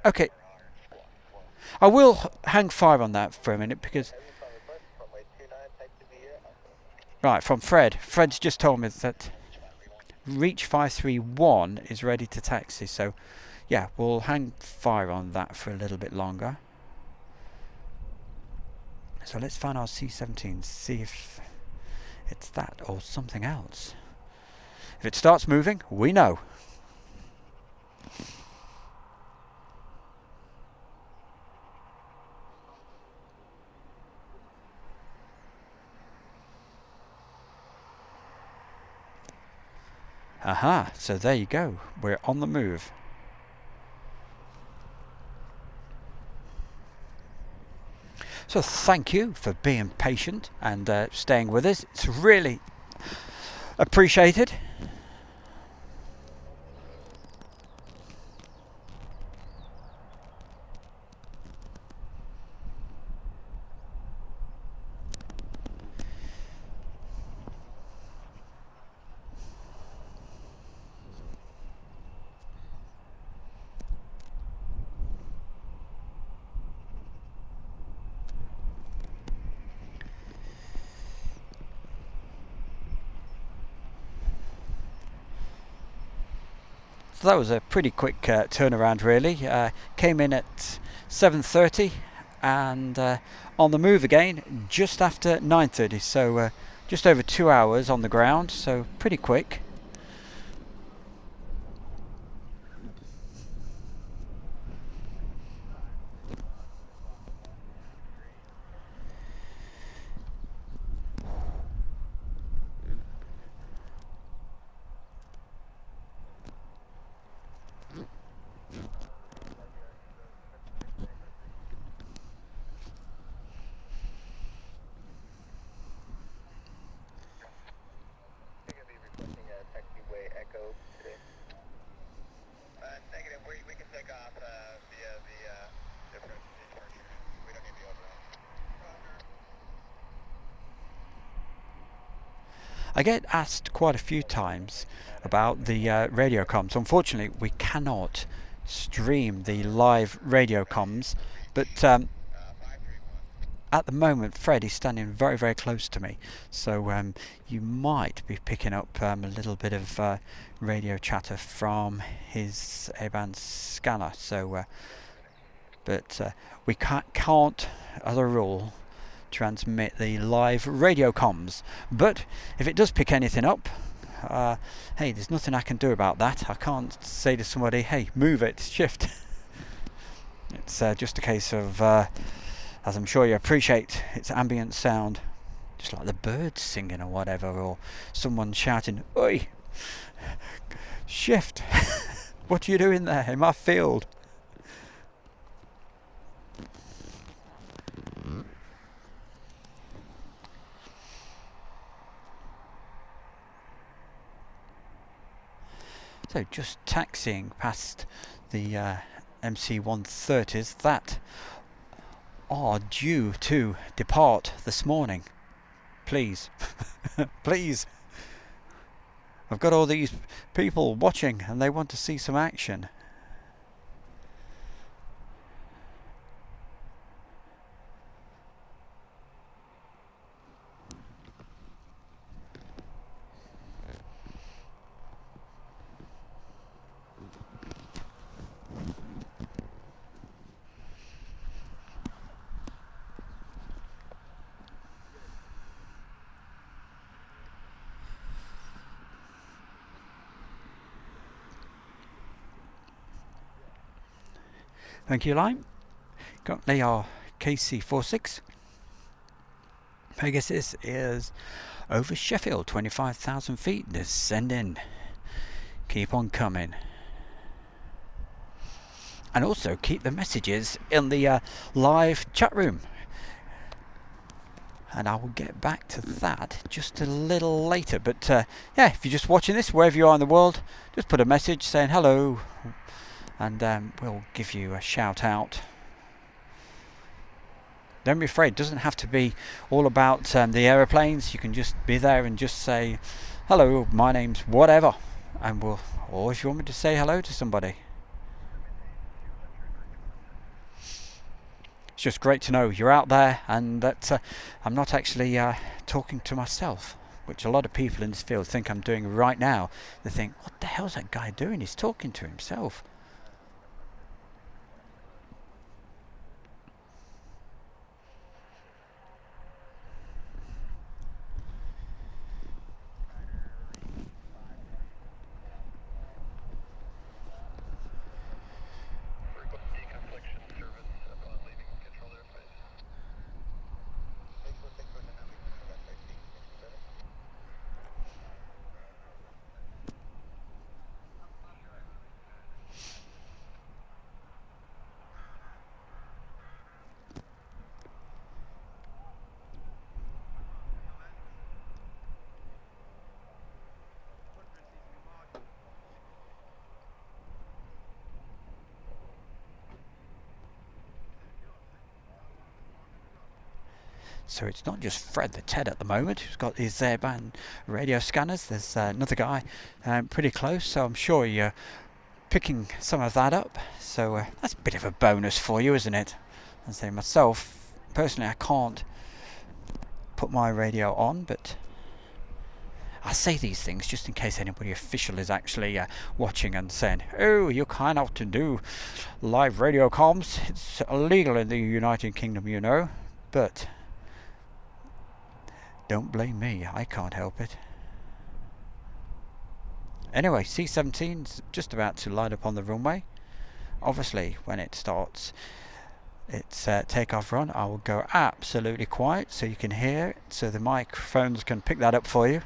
Okay, I will hang fire on that for a minute because right, from Fred's just told me that Reach 531 is ready to taxi, so yeah, we'll hang fire on that for a little bit longer. So let's find our C-17, see if it's that or something else. If it starts moving, we know. Aha, so there you go. We're on the move. So thank you for being patient and staying with us. It's really appreciated. So that was a pretty quick turnaround really. Came in at 7:30 and on the move again just after 9:30, so just over 2 hours on the ground, so pretty quick. I get asked quite a few times about the radio comms. Unfortunately, we cannot stream the live radio comms, but at the moment Fred is standing very, very close to me, so you might be picking up a little bit of radio chatter from his A-band scanner. So, but we can't, as a rule, transmit the live radio comms. But if it does pick anything up, hey, there's nothing I can do about that. I can't say to somebody, hey, move it, shift. it's just a case of, as I'm sure you appreciate, it's ambient sound, just like the birds singing or whatever, or someone shouting, "Oi! Shift! What are you doing there in my field?" So just taxiing past the MC-130s that are due to depart this morning. Please, please. I've got all these people watching and they want to see some action. Thank you, Lime. Currently our KC-46 Pegasus is over Sheffield, 25,000 feet, descending. Keep on coming. And also keep the messages in the live chat room. And I will get back to that just a little later. But yeah, if you're just watching this, wherever you are in the world, just put a message saying hello. And we'll give you a shout out. Don't be afraid, it doesn't have to be all about the aeroplanes. You can just be there and just say, "Hello, my name's whatever," and or if you want me to say hello to somebody. It's just great to know you're out there and that I'm not actually talking to myself, which a lot of people in this field think I'm doing right now. They think, "What the hell's that guy doing? He's talking to himself." So it's not just Fred the Ted at the moment who's got his band radio scanners. There's another guy pretty close, so I'm sure you're picking some of that up. So that's a bit of a bonus for you, isn't it? And say myself, personally, I can't put my radio on, but I say these things just in case anybody official is actually watching and saying, "Oh, you can't have to do live radio comms. It's illegal in the United Kingdom, you know." But don't blame me, I can't help it. Anyway, C-17's just about to line up on the runway. Obviously, when it starts its takeoff run, I will go absolutely quiet so you can hear it, so the microphones can pick that up for you.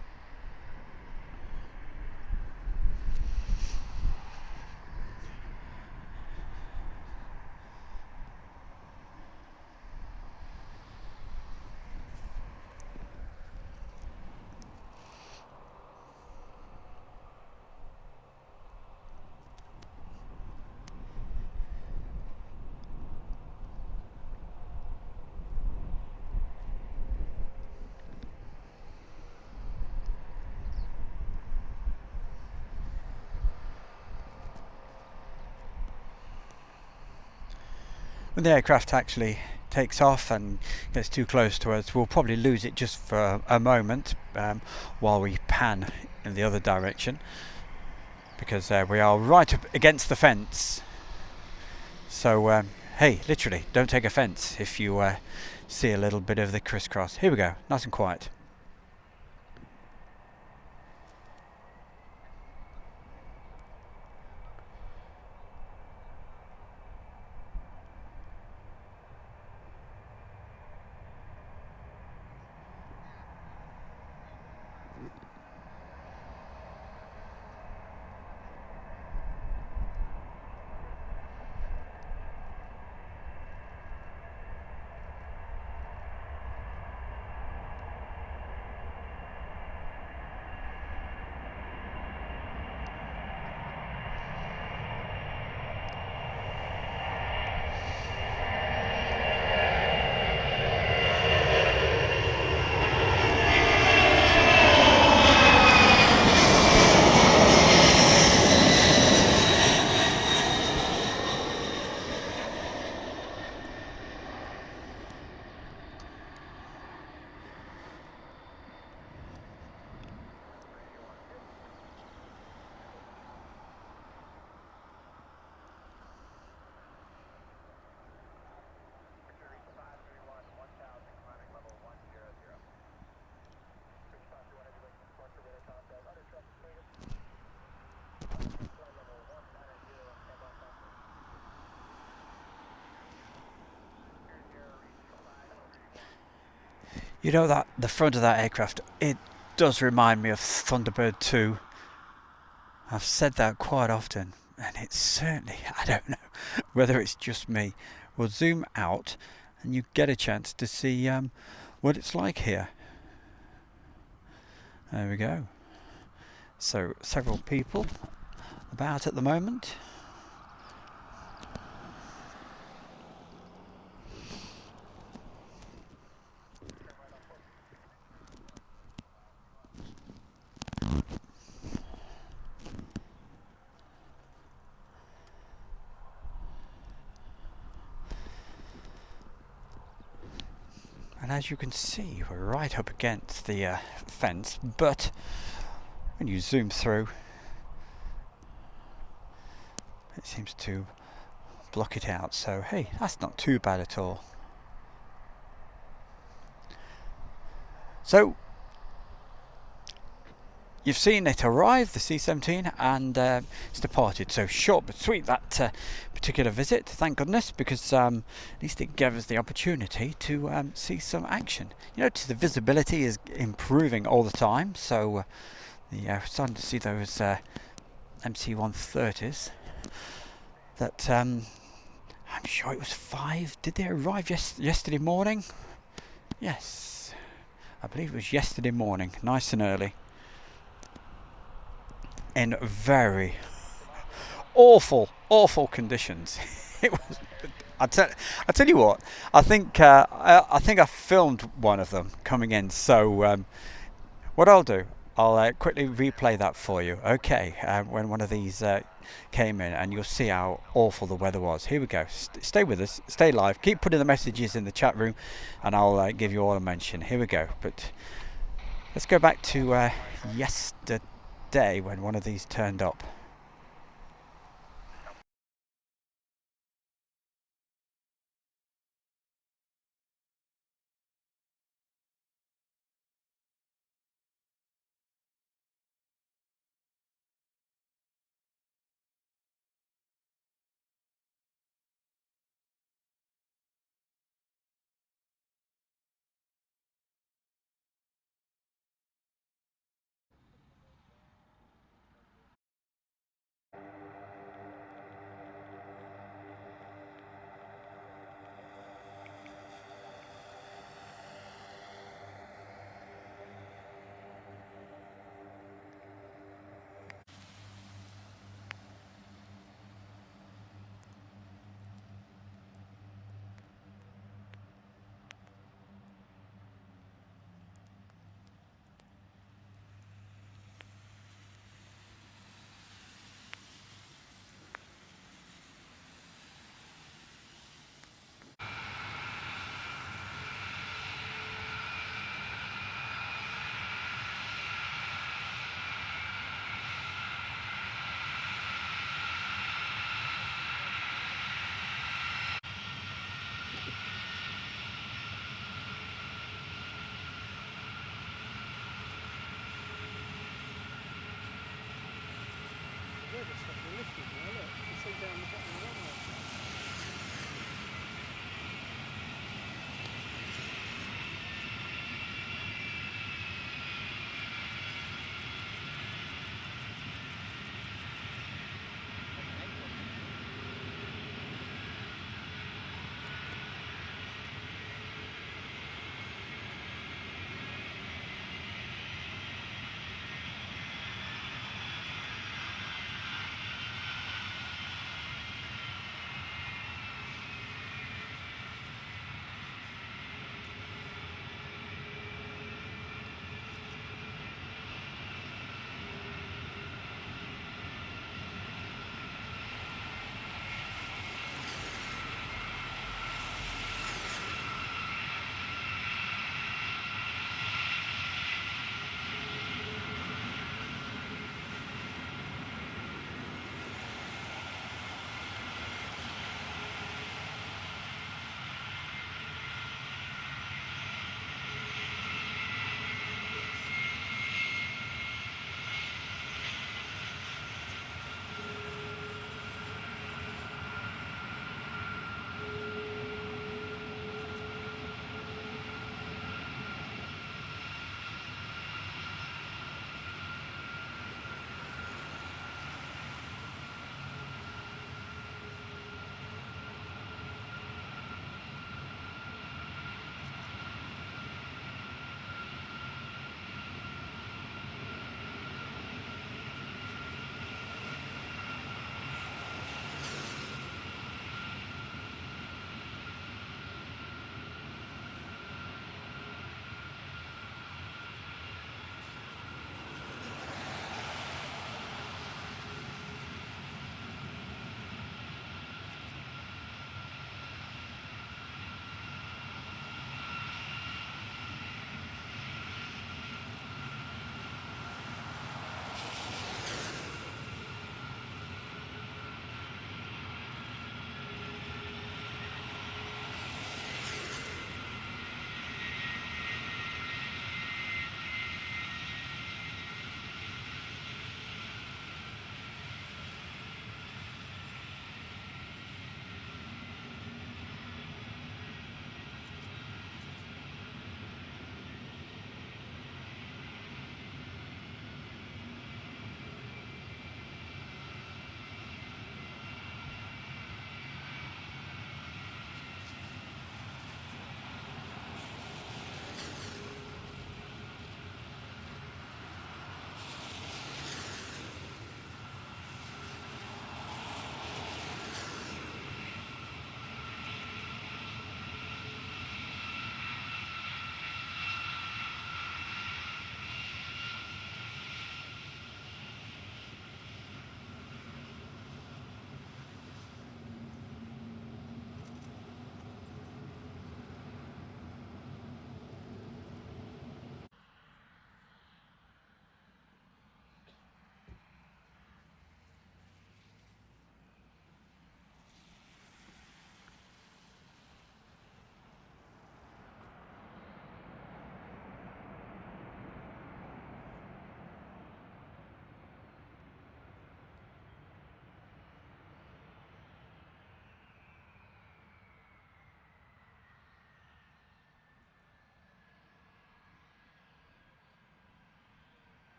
When the aircraft actually takes off and gets too close to us, we'll probably lose it just for a moment while we pan in the other direction, because we are right up against the fence. So hey, literally, don't take offence if you see a little bit of the crisscross. Here we go, nice and quiet. You know that the front of that aircraft, it does remind me of Thunderbird 2. I've said that quite often, and it's certainly, I don't know whether it's just me. We'll zoom out and you get a chance to see what it's like here. There we go. So several people about at the moment. And as you can see, we're right up against the fence, but when you zoom through, it seems to block it out. So hey, that's not too bad at all. So you've seen it arrive, the C-17, and it's departed. So short but sweet, that particular visit, thank goodness, because at least it gave us the opportunity to see some action. You notice the visibility is improving all the time, so we're starting to see those MC-130s that I'm sure it was 5. Did they arrive yesterday morning? Yes, I believe it was yesterday morning, nice and early. In very awful conditions. It was. I tell you what. I think I filmed one of them coming in. So what I'll do, I'll quickly replay that for you. Okay, when one of these came in, and you'll see how awful the weather was. Here we go. Stay with us. Stay live. Keep putting the messages in the chat room, and I'll give you all a mention. Here we go. But let's go back to yesterday. When one of these turned up.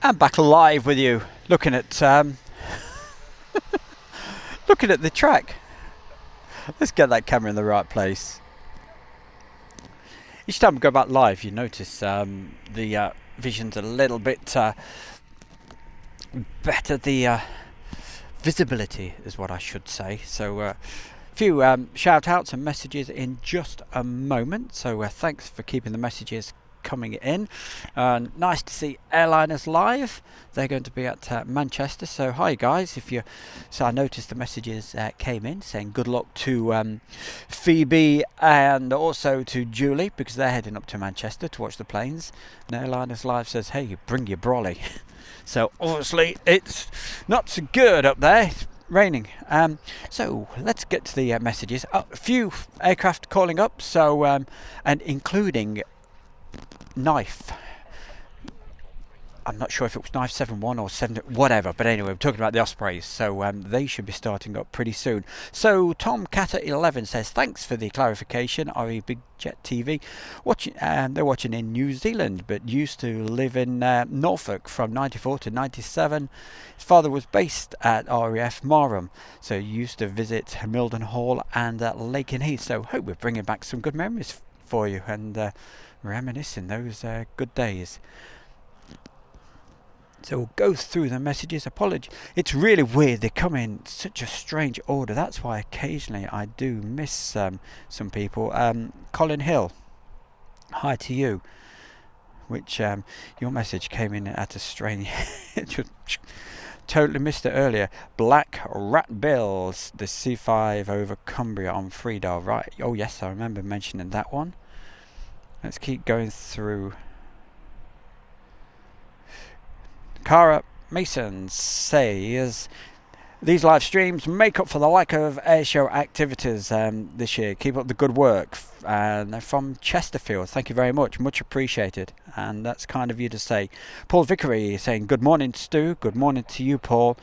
And back live with you, looking at looking at the track. Let's get that camera in the right place. Each time we go back live, you notice the vision's a little bit better. The visibility is what I should say. So a few shout outs and messages in just a moment. So thanks for keeping the messages coming in. Nice to see Airliners live. They're going to be at Manchester. So hi guys, so I noticed the messages came in saying good luck to Phoebe and also to Julie, because they're heading up to Manchester to watch the planes. And Airliners live says, hey, bring your brolly. So obviously it's not so good up there. It's raining. So let's get to the messages. A few aircraft calling up, so and including Knife. I'm not sure if it was Knife 71 or 7, whatever, but anyway, we're talking about the Ospreys, so they should be starting up pretty soon. So Tom Catter 11 says, thanks for the clarification. RE Big Jet TV watching, they're watching in New Zealand but used to live in Norfolk from 94 to 97. His father was based at RAF Marham, so he used to visit Mildenhall and Lake and Heath. So hope we're bringing back some good memories for you and reminiscing those good days. So we'll go through the messages. Apology, it's really weird, they come in such a strange order. That's why occasionally I do miss some people. Colin Hill, hi to you, which your message came in at a strange totally missed it earlier. Black Rat Bills, the C5 over Cumbria on Freedar, right? Oh yes, I remember mentioning that one. Let's keep going through. Cara Mason says, these live streams make up for the lack of airshow activities this year. Keep up the good work. And they're from Chesterfield. Thank you very much. Much appreciated. And that's kind of you to say. Paul Vickery saying, good morning, Stu. Good morning to you, Paul.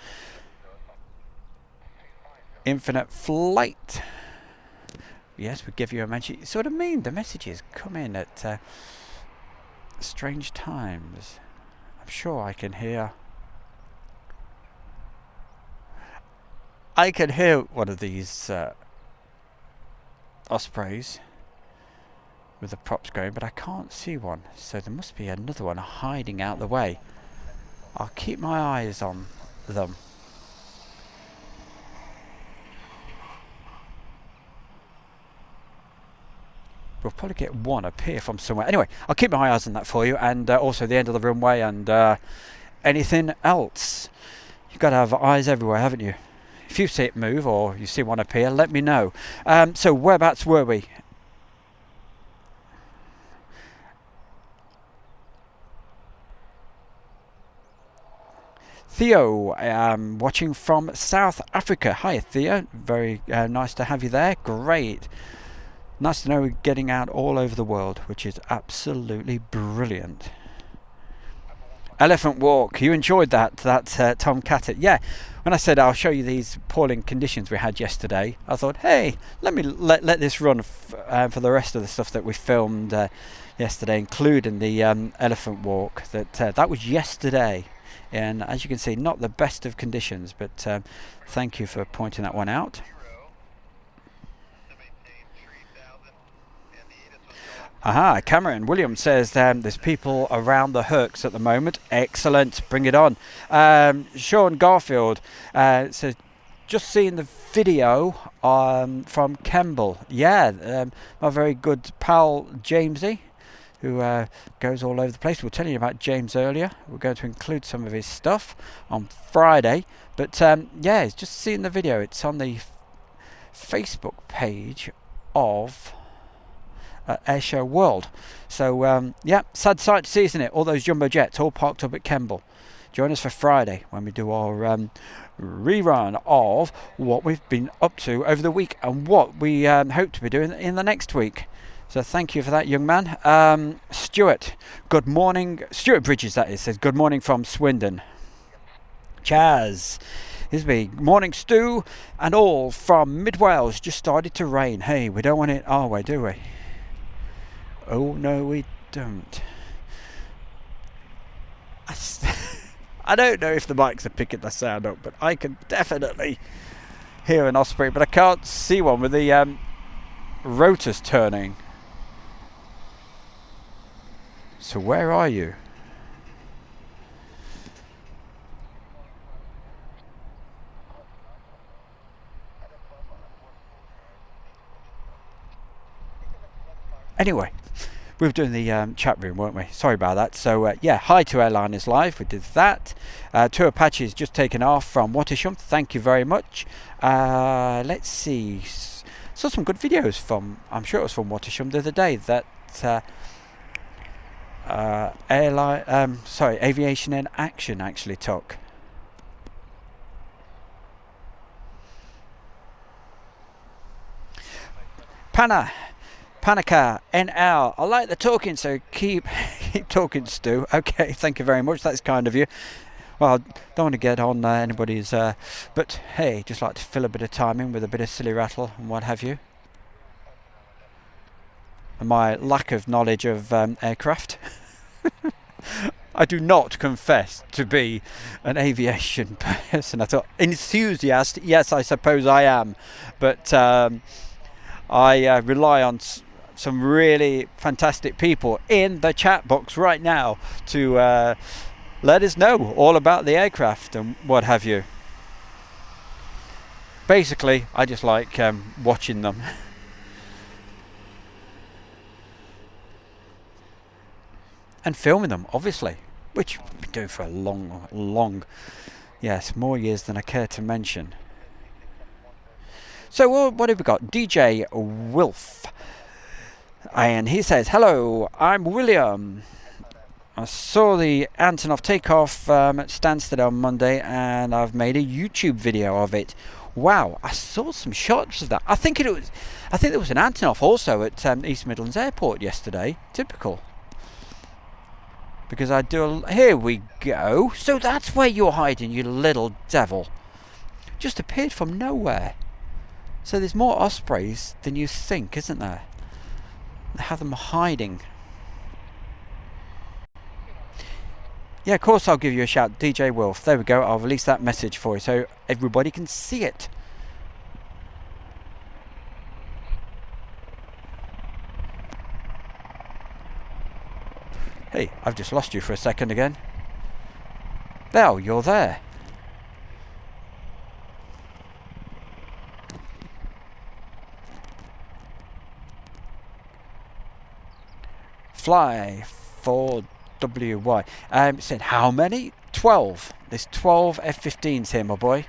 Infinite Flight. Yes, we give you a mention. You sort of mean the messages come in at strange times. I'm sure I can hear one of these Ospreys with the props going, but I can't see one, so there must be another one hiding out the way. I'll keep my eyes on them. We'll probably get one appear from somewhere. Anyway, I'll keep my eyes on that for you, and also the end of the runway and anything else. You've got to have eyes everywhere, haven't you? If you see it move or you see one appear, let me know. So whereabouts were we? Theo, watching from South Africa. Hi Theo, very nice to have you there. Great. Nice to know we're getting out all over the world, which is absolutely brilliant. Elephant Walk, you enjoyed that Tom Catter. Yeah, when I said I'll show you these appalling conditions we had yesterday, I thought, hey, let me let this run for the rest of the stuff that we filmed yesterday, including the Elephant Walk. That was yesterday, and as you can see, not the best of conditions, but thank you for pointing that one out. Aha, Cameron Williams says there's people around the hooks at the moment. Excellent, bring it on. Sean Garfield says, just seeing the video from Kemble. Yeah, my very good pal Jamesy, who goes all over the place. We were telling you about James earlier. We're going to include some of his stuff on Friday. But yeah, it's just seeing the video. It's on the Facebook page of Airshow World. So yeah, sad sight to see, isn't it? All those jumbo jets all parked up at Kemble. Join us for Friday when we do our rerun of what we've been up to over the week and what we hope to be doing in the next week. So thank you for that, young man. Stuart, good morning. Stuart Bridges, that is, says good morning from Swindon. Chaz, here's me. Morning, Stu, and all from Mid Wales. Just started to rain. Hey, we don't want it our way, do we? Oh no, we don't. I don't know if the mics are picking the sound up, but I can definitely hear an Osprey, but I can't see one with the rotors turning. So where are you? Anyway, we were doing the chat room, weren't we? Sorry about that. So yeah, hi to Airliners Live. We did that. Two Apaches just taken off from Watersham. Thank you very much. Let's see. Saw some good videos from, I'm sure it was from Watersham the other day, that Aviation in Action actually took. Panica NL. I like the talking, so keep talking, Stu. Okay, thank you very much. That's kind of you. Well, I don't want to get on anybody's, but hey, just like to fill a bit of time in with a bit of silly rattle and what have you. And my lack of knowledge of aircraft. I do not confess to be an aviation person at all. Enthusiast, yes, I suppose I am, but I rely on some really fantastic people in the chat box right now to let us know all about the aircraft and what have you. Basically, I just like watching them. And filming them, obviously, which I've been doing for a long, yes, more years than I care to mention. So what have we got? DJ Wilf. And he says, hello, I'm William. I saw the Antonov takeoff at Stansted on Monday and I've made a YouTube video of it. Wow, I saw some shots of that. I think there was an Antonov also at East Midlands Airport yesterday. Typical. Because here we go. So that's where you're hiding, you little devil. Just appeared from nowhere. So there's more Ospreys than you think, isn't there? They have them hiding. Yeah, of course I'll give you a shout, DJ Wolf. There we go, I'll release that message for you so everybody can see it. Hey, I've just lost you for a second again. There, you're there. Fly 4WY. Said how many? 12. There's 12 F-15s here, my boy.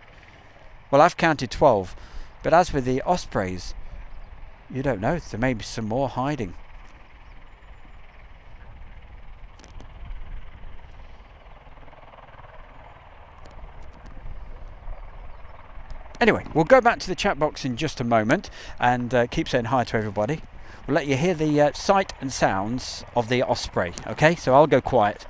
Well, I've counted 12. But as with the Ospreys, you don't know. There may be some more hiding. Anyway, we'll go back to the chat box in just a moment and keep saying hi to everybody. We'll let you hear the sight and sounds of the Osprey, okay? So I'll go quiet.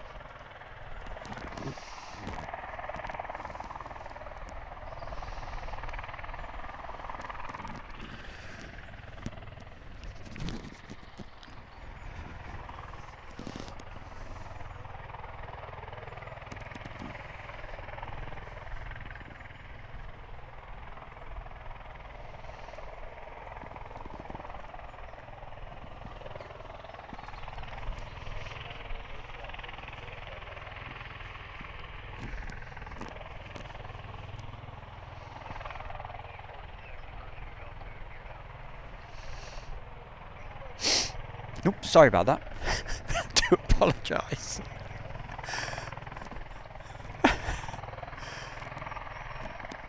Oops, sorry about that. I do apologise.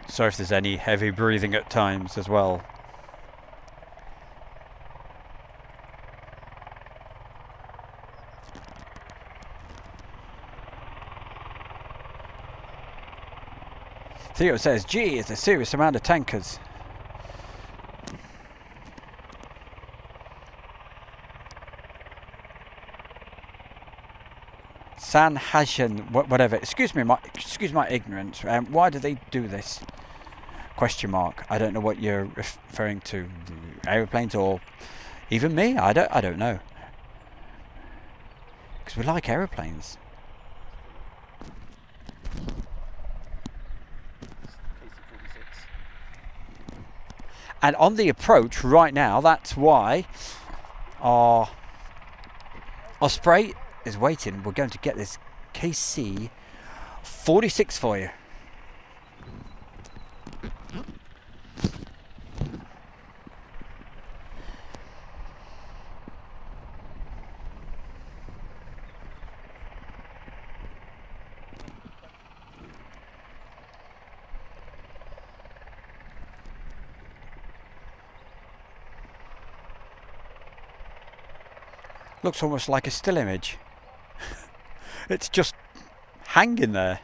Sorry if there's any heavy breathing at times as well. Theo says, gee, it's a serious amount of tankers. Sanhajan, whatever. Excuse my ignorance. Why do they do this? Question mark. I don't know what you're referring to. Aeroplanes or even me? I don't know. Because we like aeroplanes. And on the approach right now, that's why our spray is waiting. We're going to get this KC 46 for you. Looks almost like a still image. It's just hanging there.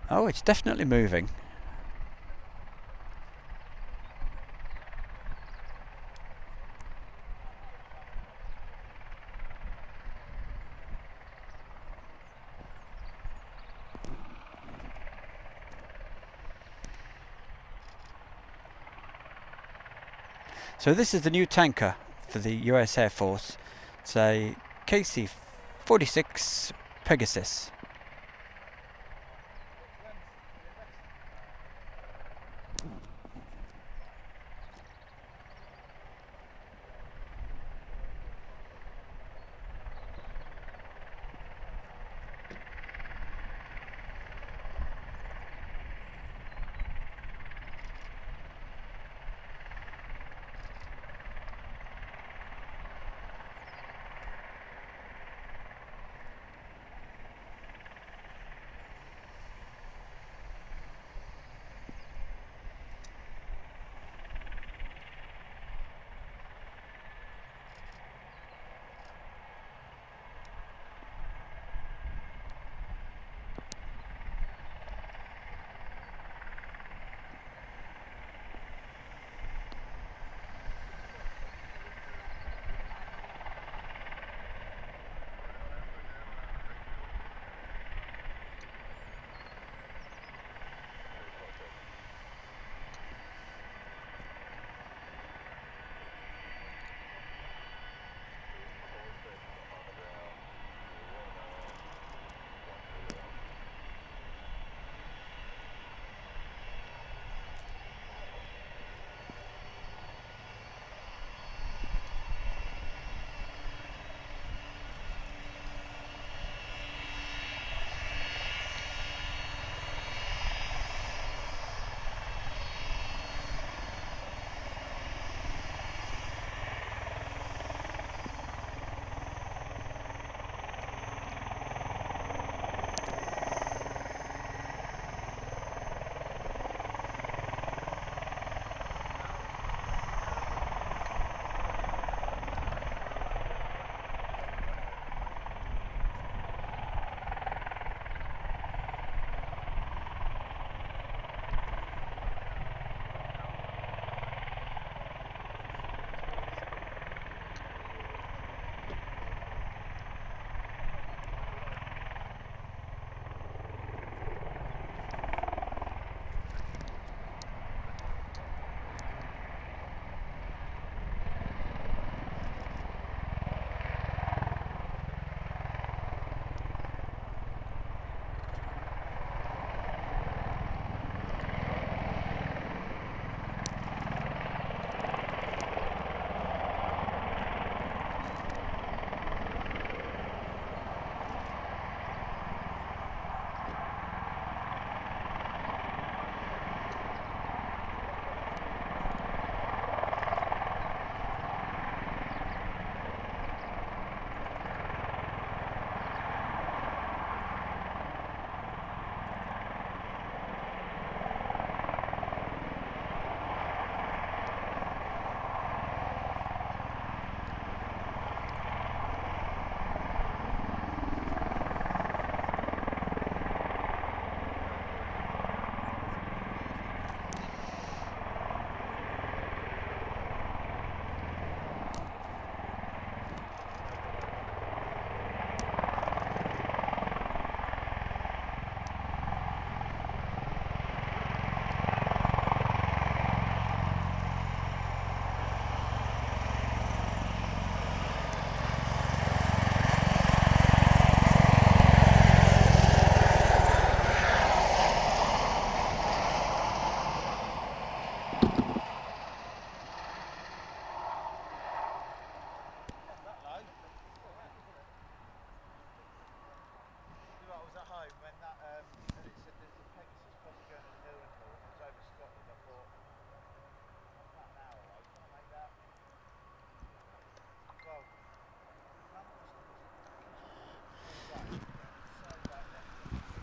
Oh, it's definitely moving. So this is the new tanker for the US Air Force. It's a KC-46 Pegasus.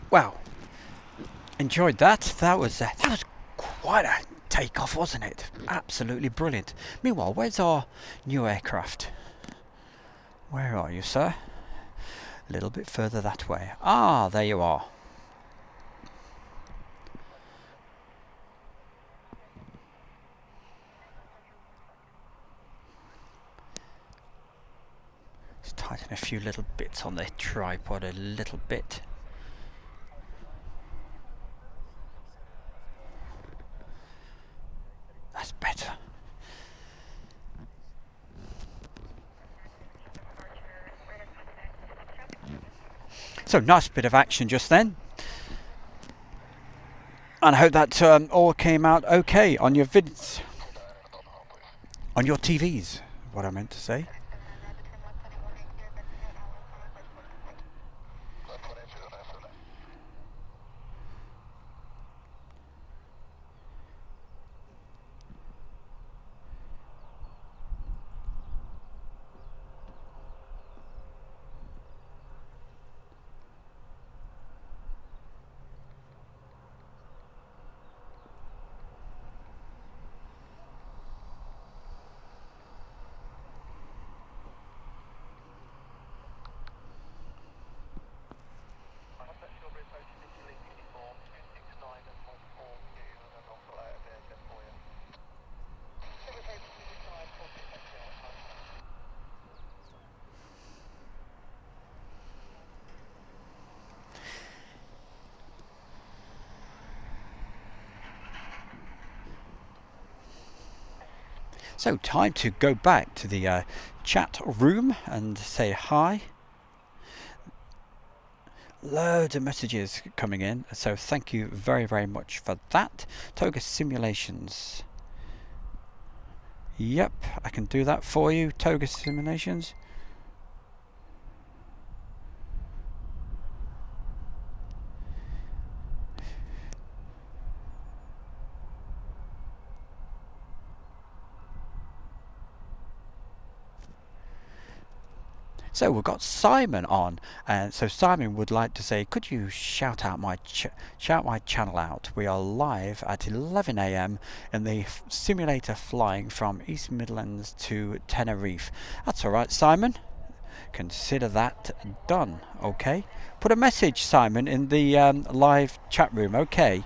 Well, enjoyed that. That was quite a takeoff, wasn't it? Absolutely brilliant. Meanwhile, where's our new aircraft? Where are you, sir? A little bit further that way. Ah, there you are. Let's tighten a few little bits on the tripod a little bit. That's better. So nice bit of action just then. And I hope that all came out okay on your vids. On your TVs, what I meant to say. So time to go back to the chat room and say hi. Loads of messages coming in, so thank you very, very much for that. Toga Simulations. Yep, I can do that for you. Toga Simulations. So we've got Simon on, and so Simon would like to say, could you shout out my channel out? We are live at 11 a.m. in the simulator flying from East Midlands to Tenerife. That's all right, Simon. Consider that done. Okay. Put a message, Simon, in the live chat room. Okay.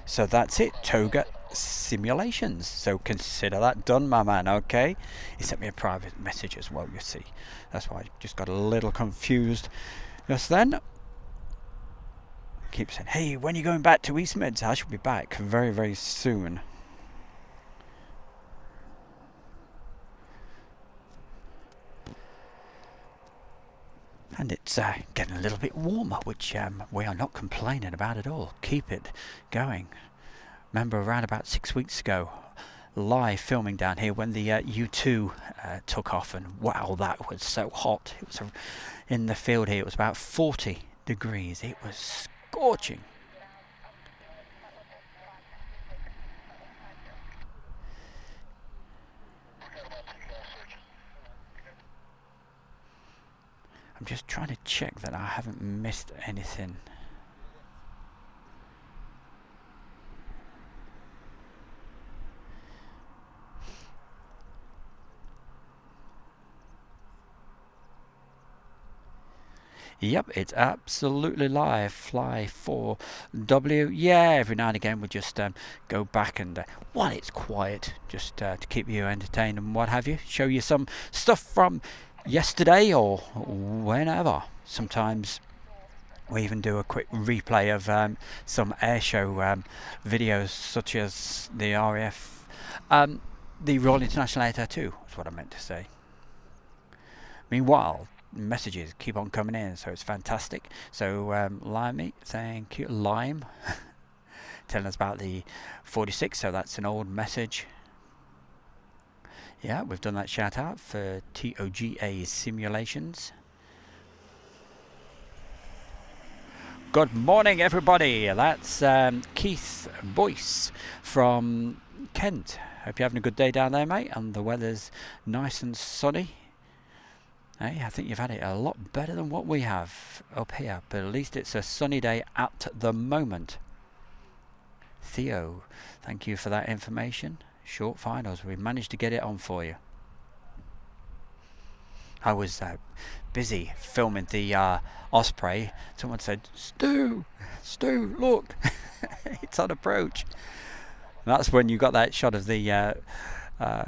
So that's it. Toga Simulations. So consider that done, my man. Okay. He sent me a private message as well, you see. That's why I just got a little confused just then. Keep saying, hey, when are you going back to East Mids? I shall be back very, very soon. And it's getting a little bit warmer, which we are not complaining about at all. Keep it going. Remember around about 6 weeks ago, live filming down here when the U2 took off, and wow, that was so hot. It was in the field here, it was about 40 degrees. It was scorching. I'm just trying to check that I haven't missed anything. Yep, it's absolutely live. Fly 4W. Yeah, every now and again we just go back and while it's quiet, just to keep you entertained and what have you. Show you some stuff from yesterday or whenever. Sometimes we even do a quick replay of some airshow videos, such as the RAF, the Royal International Air Tattoo, is what I meant to say. Meanwhile, messages keep on coming in, so it's fantastic. So Limey, thank you. Lime telling us about the 46, so that's an old message. Yeah, we've done that shout out for TOGA Simulations. Good morning, everybody. That's Keith Boyce from Kent. Hope you're having a good day down there, mate, and the weather's nice and sunny. Hey, I think you've had it a lot better than what we have up here, but at least it's a sunny day at the moment. Theo, thank you for that information. Short finals, we managed to get it on for you. I was busy filming the Osprey. Someone said, Stu, look, it's on approach. And that's when you got that shot of the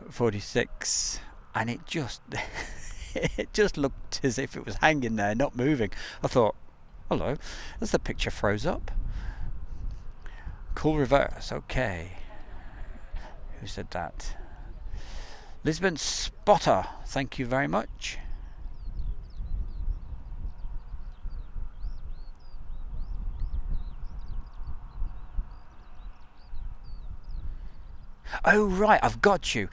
46, and it just it just looked as if it was hanging there, not moving. I thought, hello, as the picture froze up. Cool reverse, okay. Who said that? Lisbon Spotter, thank you very much. Oh right, I've got you.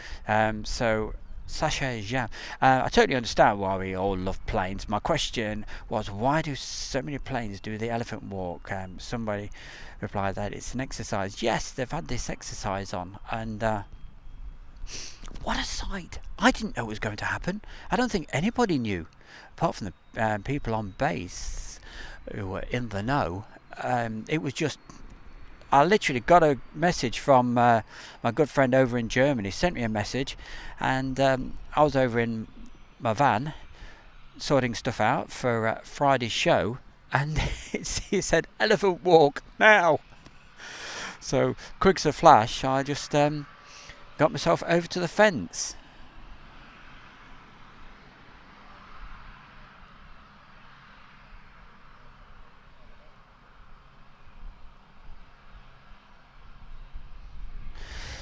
So Sasha Jam, I totally understand why we all love planes. My question was, why do so many planes do the elephant walk? Somebody replied that it's an exercise. Yes, they've had this exercise on, and what a sight! I didn't know it was going to happen. I don't think anybody knew, apart from the people on base who were in the know. It was just, I literally got a message from my good friend over in Germany. He sent me a message, and I was over in my van sorting stuff out for Friday's show, and he said, elephant walk now. So quick as a flash, I just got myself over to the fence.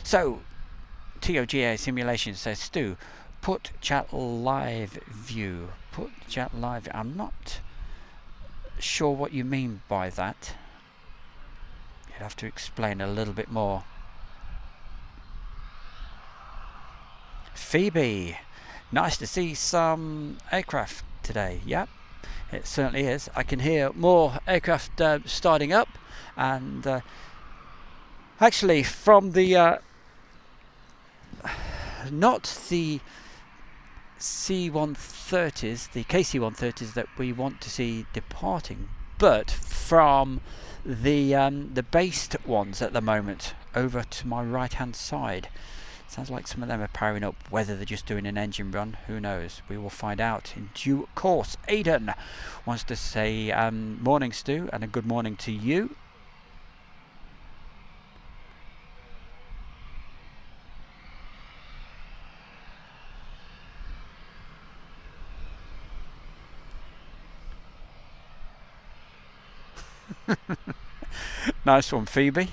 So, TOGA Simulation says, Stu, put chat live view. Put chat live. I'm not sure what you mean by that. You'd have to explain a little bit more. Phoebe, nice to see some aircraft today. Yep, it certainly is. I can hear more aircraft starting up, and actually from the not the C-130s, the KC-130s that we want to see departing, but from the based ones at the moment over to my right hand side. Sounds like some of them are powering up. Whether they're just doing an engine run, who knows? We will find out in due course. Aidan wants to say morning, Stu, and a good morning to you. Nice one, Phoebe.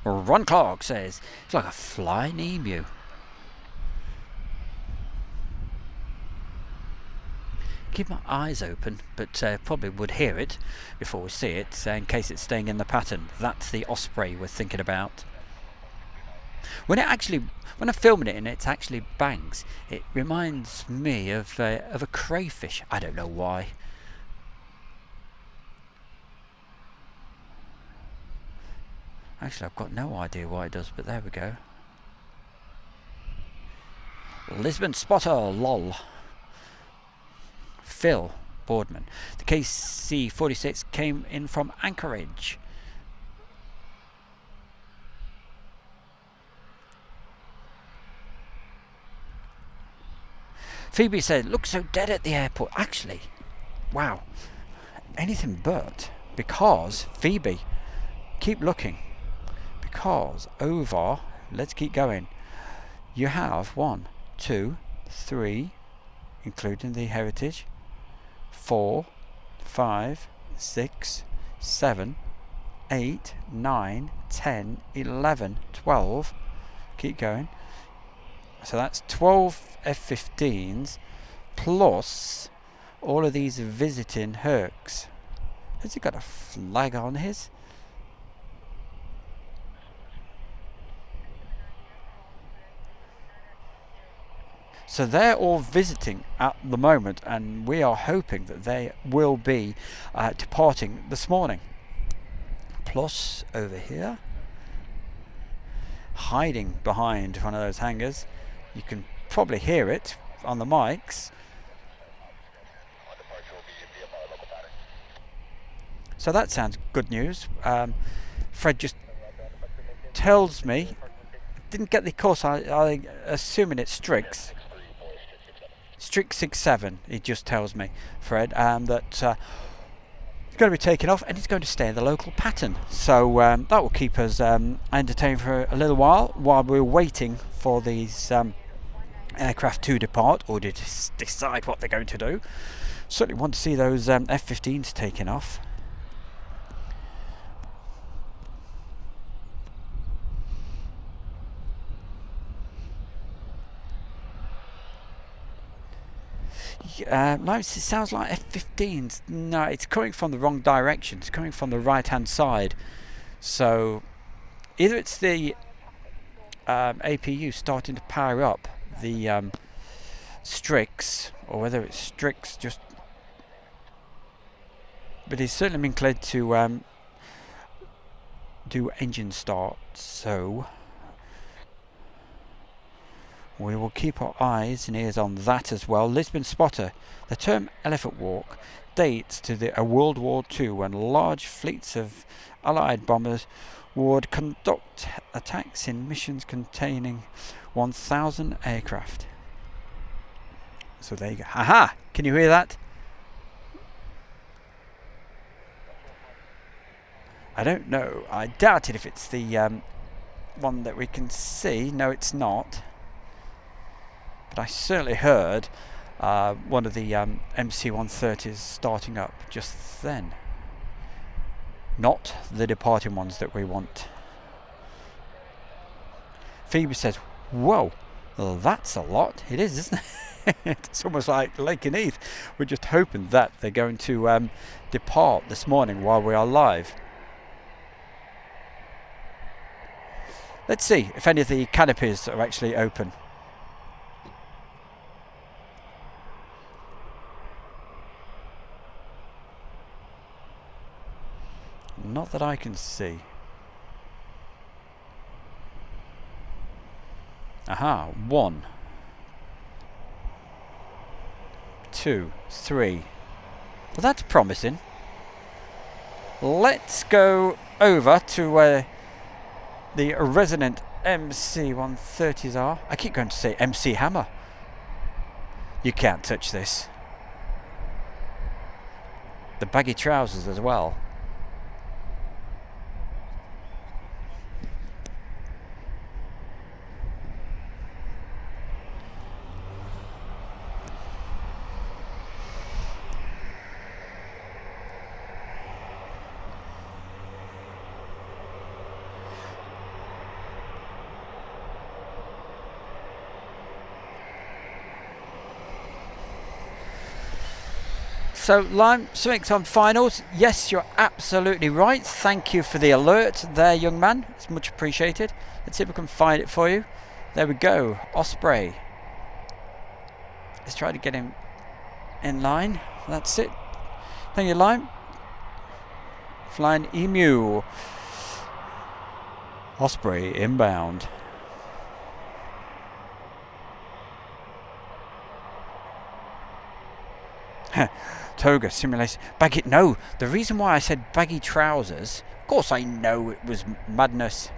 Ron Clark says it's like a flying emu. Keep my eyes open, but probably would hear it before we see it, in case it's staying in the pattern. That's the Osprey we're thinking about. When I'm filming it and it actually bangs, it reminds me of a crayfish. I don't know why. Actually, I've got no idea why it does, but there we go. Lisbon Spotter, lol. Phil Boardman. The KC-46 came in from Anchorage. Phoebe said, looks so dead at the airport. Actually, wow, anything but. Because, Phoebe, keep looking. Because over, let's keep going. You have 1, 2, 3, including the Heritage, 4, 5, 6, 7, 8, 9, 10, 11, 12. Keep going. So that's 12 F-15s plus all of these visiting Hercs. Has he got a flag on his? So they're all visiting at the moment, and we are hoping that they will be departing this morning. Plus over here, hiding behind one of those hangars. You can probably hear it on the mics. So that sounds good news. Fred just tells me, didn't get the course, I assuming it's Strix 67, he just tells me, Fred, that it's going to be taken off and it's going to stay in the local pattern. So that will keep us entertained for a little while we're waiting for these aircraft to depart or to decide what they're going to do. Certainly want to see those F-15s taken off. It sounds like F-15s. No, it's coming from the wrong direction. It's coming from the right-hand side. So either it's the APU starting to power up the Strix, or whether it's Strix just. But he's certainly been cleared to do engine start. So we will keep our eyes and ears on that as well. Lisbon Spotter. The term Elephant Walk dates to a World War II when large fleets of Allied bombers would conduct attacks in missions containing 1,000 aircraft. So there you go. Aha! Can you hear that? I don't know. I doubt it if it's the one that we can see. No, it's not. But I certainly heard one of the MC-130s starting up just then. Not the departing ones that we want. Phoebe says, whoa, well, that's a lot. It is, isn't it? It's almost like Lake and Heath. We're just hoping that they're going to depart this morning while we are live. Let's see if any of the canopies are actually open. Not that I can see. Aha, 1, 2, 3. Well, that's promising. Let's go over to where the resident MC-130s are. I keep going to say MC Hammer. You can't touch this. The baggy trousers as well. So, Lime, something's on finals. Yes, you're absolutely right. Thank you for the alert there, young man. It's much appreciated. Let's see if we can find it for you. There we go. Osprey. Let's try to get him in line. That's it. Thank you, Lime. Flying Emu. Osprey inbound. Toga simulation. Baggy. No, the reason why I said baggy trousers, of course I know it was madness.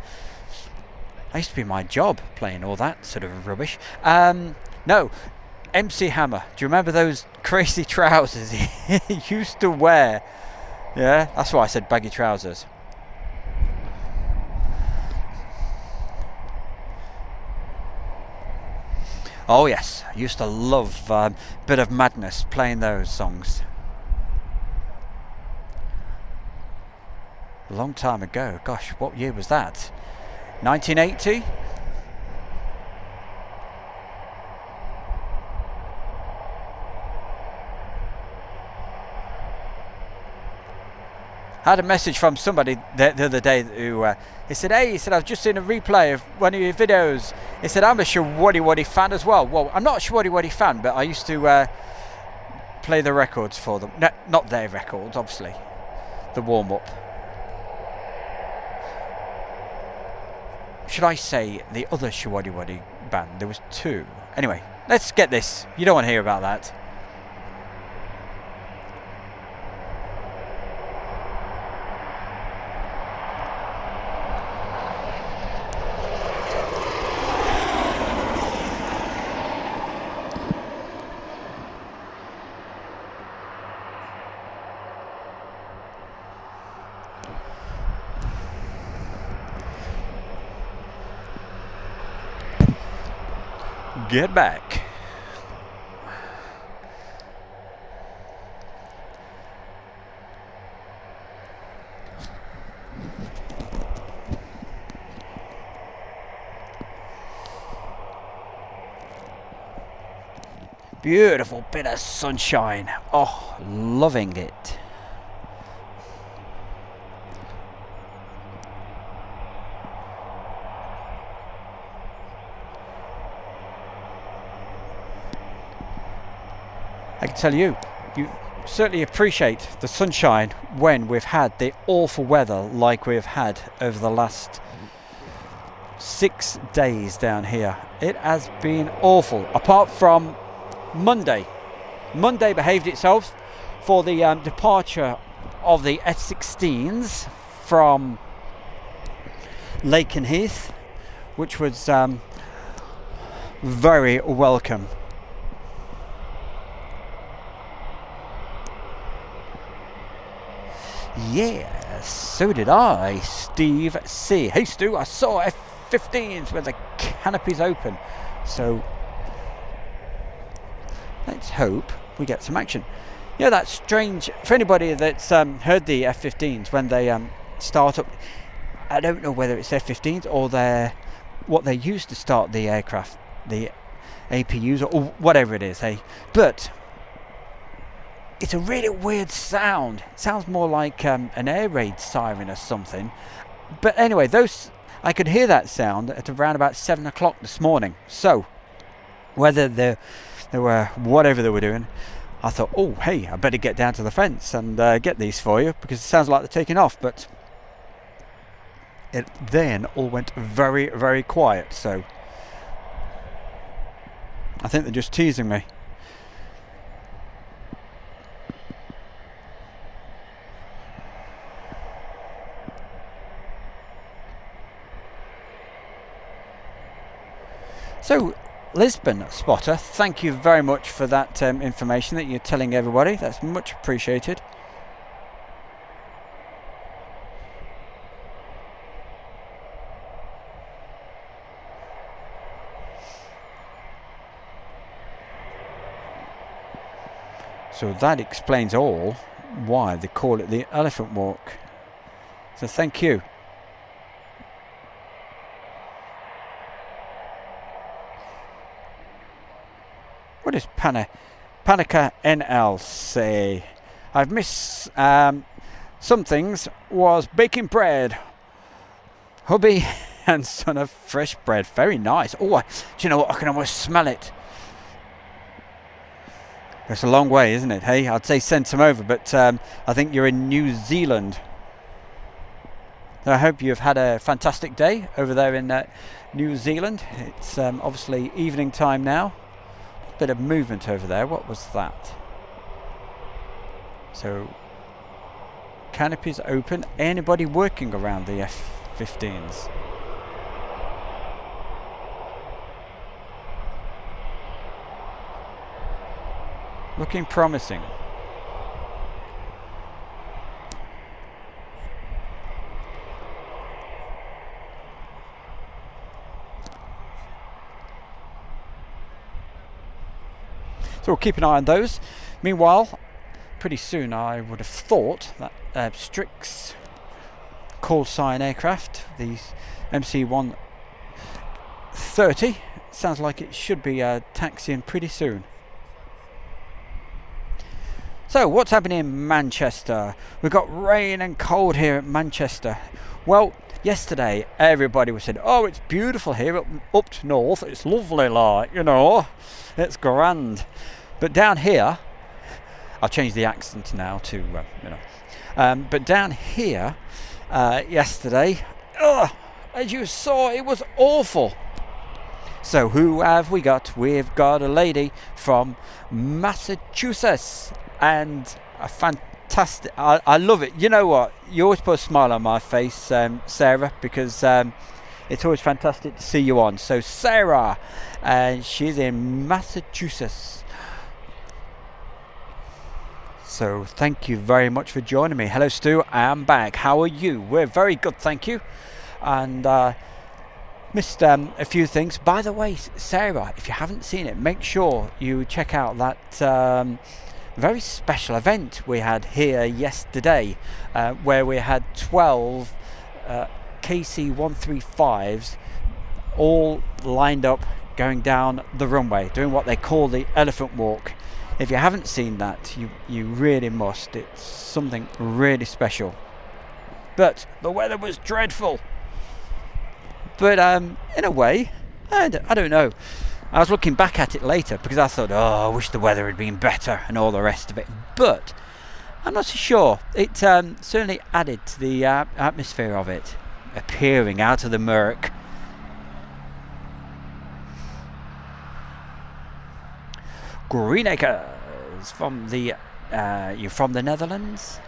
I used to be my job playing all that sort of rubbish. No, MC Hammer. Do you remember those crazy trousers he used to wear? Yeah, that's why I said baggy trousers. Oh yes, I used to love a bit of madness playing those songs. A long time ago. Gosh, what year was that? 1980? I had a message from somebody the other day who he said, "Hey," he said, "I've just seen a replay of one of your videos." He said, "I'm a Shawaddy fan as well." Well, I'm not a Shawaddy fan, but I used to play the records for them. No, not their records, obviously. The warm-up. should I say the other Shiwadi band? There was two. Anyway, let's get this. You don't want to hear about that. Get back. Beautiful bit of sunshine. Oh, loving it. I can tell you certainly appreciate the sunshine when we've had the awful weather like we've had over the last 6 days down here. It has been awful, apart from Monday. Monday behaved itself for the departure of the F-16s from Lakenheath, which was very welcome. Yeah, so did I, Steve C. Hey Stu, I saw F-15s with the canopies open. So let's hope we get some action. Yeah, that's strange. For anybody that's heard the F-15s when they start up, I don't know whether it's F-15s or what they use to start the aircraft, the APUs or whatever it is, hey. But it's a really weird sound. It sounds more like an air raid siren or something. But anyway, I could hear that sound at around about 7 o'clock this morning. So whether they were whatever they were doing, I thought, oh hey, I better get down to the fence and get these for you, because it sounds like they're taking off. But it then all went very, very quiet. So I think they're just teasing me. So, Lisbon Spotter, thank you very much for that information that you're telling everybody. That's much appreciated. So that explains all why they call it the Elephant Walk. So thank you. What does Panica NL say? I've missed some things. Was baking bread. Hubby and son of fresh bread. Very nice. Oh, do you know what? I can almost smell it. It's a long way, isn't it? Hey, I'd say send some over, but I think you're in New Zealand. I hope you've had a fantastic day over there in New Zealand. It's obviously evening time now. Bit of movement over there. What was that? So canopies open. Anybody working around the F-15s? Looking promising. So we'll keep an eye on those. Meanwhile, pretty soon I would have thought that Strix call sign aircraft, the MC-130, sounds like it should be taxiing pretty soon. So what's happening in Manchester? We've got rain and cold here at Manchester. Well, yesterday everybody was saying, oh, it's beautiful here up north, it's lovely, like, you know, it's grand. But down here, I'll change the accent now to, you know, but down here yesterday, as you saw, it was awful. So who have we got? We've got a lady from Massachusetts, and a fantastic. I love it. You know what? You always put a smile on my face, Sarah, because it's always fantastic to see you on. So Sarah, and she's in Massachusetts. So thank you very much for joining me. Hello Stu, I am back. How are you? We're very good, thank you. And missed a few things. By the way, Sarah, if you haven't seen it, make sure you check out that very special event we had here yesterday, where we had 12 KC-135s all lined up going down the runway, doing what they call the elephant walk. If you haven't seen that, you really must. It's something really special. But the weather was dreadful. But in a way, I don't know. I was looking back at it later because I thought, oh, I wish the weather had been better and all the rest of it. But I'm not so sure. It certainly added to the atmosphere of it, appearing out of the murk. Greenacres from the you're from the Netherlands.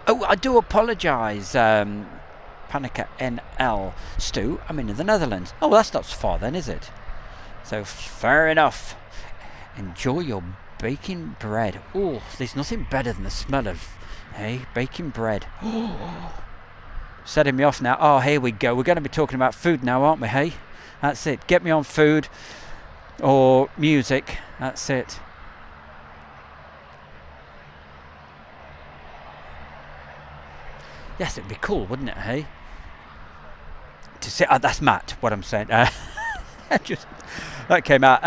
Oh, I do apologise, Panica NL. Stu, I'm in the Netherlands. Oh, well, that's not so far then, is it? So, fair enough. Enjoy your baking bread. Oh, there's nothing better than the smell of, baking bread. Setting me off now. Oh, here we go. We're going to be talking about food now, aren't we, hey? That's it. Get me on food or music. That's it. Yes, it'd be cool, wouldn't it, hey? To see, that's Matt, what I'm saying. Just that came out.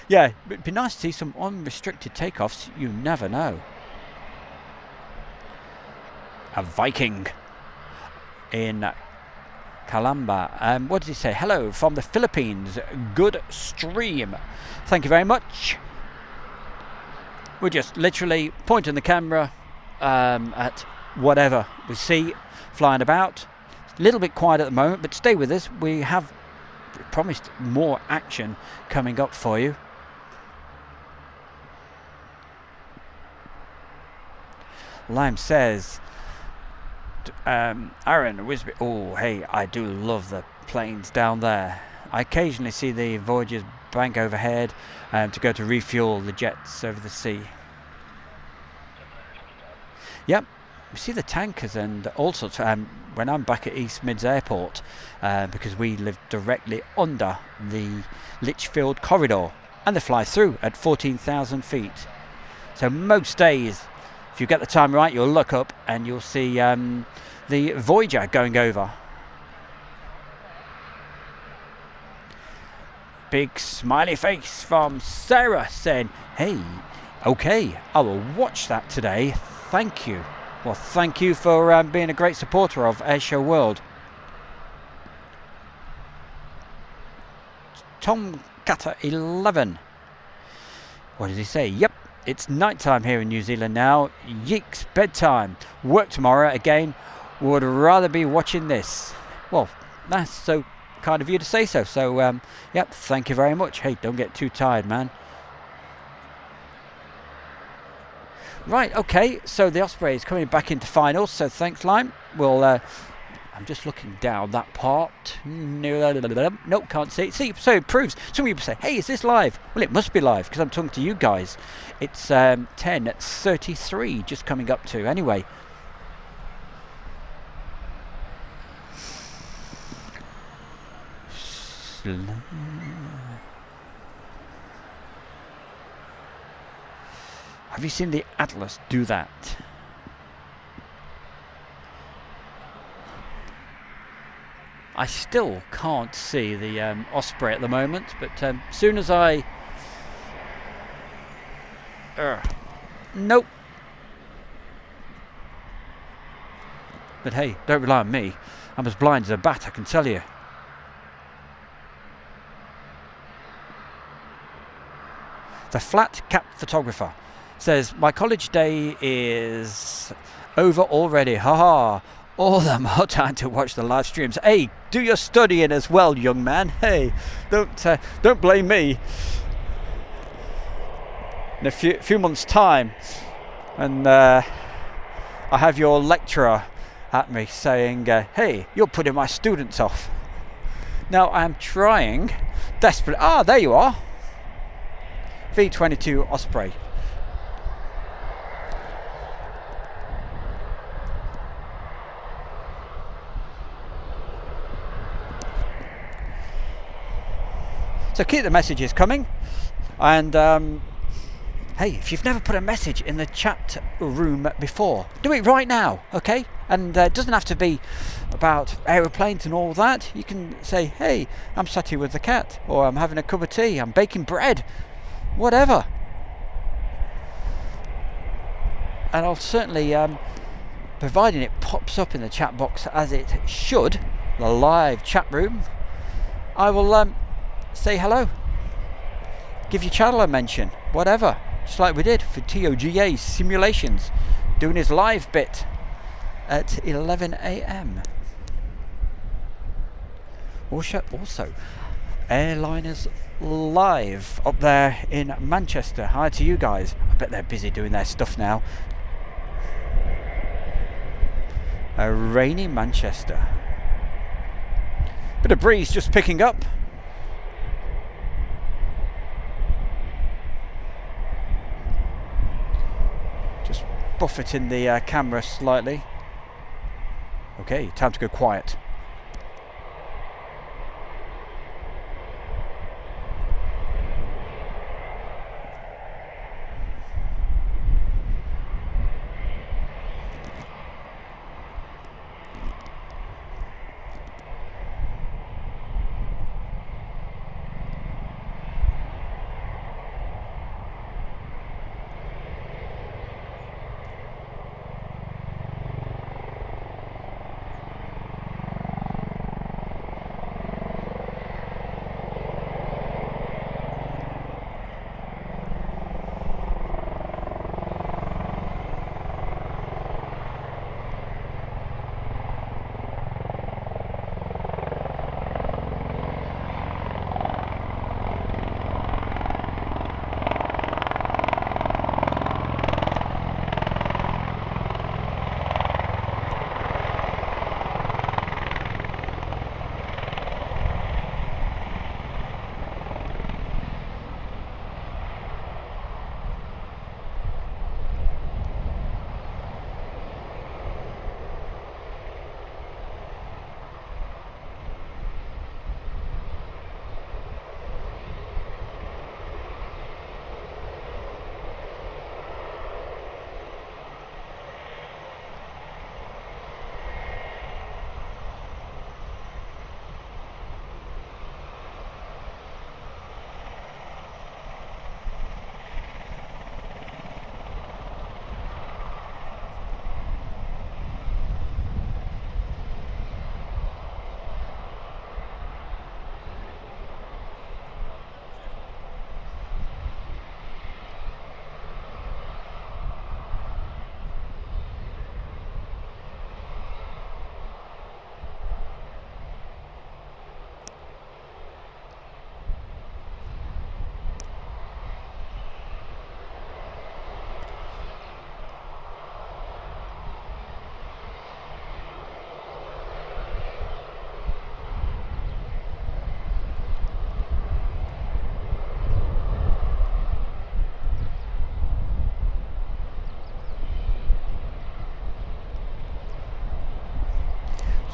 Yeah, it'd be nice to see some unrestricted takeoffs. You never know. A Viking in Calamba. What did he say? Hello from the Philippines. Good stream. Thank you very much. We're just literally pointing the camera at whatever we see flying about. A little bit quiet at the moment, but stay with us. We have promised more action coming up for you. Lime says, Aaron Wisby. Oh, hey, I do love the planes down there. I occasionally see the Voyagers bank overhead to go to refuel the jets over the sea. Yep. We see the tankers and all sorts. When I'm back at East Mids Airport, because we live directly under the Litchfield corridor, and they fly through at 14,000 feet. So most days, if you get the time right, you'll look up and you'll see the Voyager going over. Big smiley face from Sarah saying, hey, okay, I will watch that today. Thank you. Well, thank you for being a great supporter of Airshow World. Tom Cutter 11. What does he say? Yep, it's night time here in New Zealand now. Yeeks, bedtime. Work tomorrow again. Would rather be watching this. Well, that's so kind of you to say so. So, yep, thank you very much. Hey, don't get too tired, man. Right, okay, so the Osprey is coming back into finals, so thanks, Lime. We'll, I'm just looking down that part. Nope, can't see it. See, so it proves. Some people say, hey, is this live? Well, it must be live, because I'm talking to you guys. It's 10:33, just coming up to. Anyway. Have you seen the Atlas do that? I still can't see the Osprey at the moment, but soon as I... nope. But hey, don't rely on me. I'm as blind as a bat, I can tell you. The flat cap photographer says, my college day is over already. Haha. All the more time to watch the live streams. Hey, do your studying as well, young man. Hey, don't blame me. In a few months' time, and I have your lecturer at me saying, "Hey, you're putting my students off." Now I'm trying desperately. Ah, there you are. V22 Osprey. So keep the messages coming, and hey, if you've never put a message in the chat room before, do it right now, okay? And it doesn't have to be about aeroplanes and all that. You can say, hey, I'm sat here with the cat, or I'm having a cup of tea, I'm baking bread, whatever. And I'll certainly, providing it pops up in the chat box as it should, the live chat room, I will say hello, give your channel a mention, whatever, just like we did for TOGA Simulations, doing his live bit at 11 a.m. Also, Airliners Live up there in Manchester. Hi to you guys. I bet they're busy doing their stuff now. A rainy Manchester. Bit of breeze just picking up. Just buffeting the camera slightly. Okay, time to go quiet.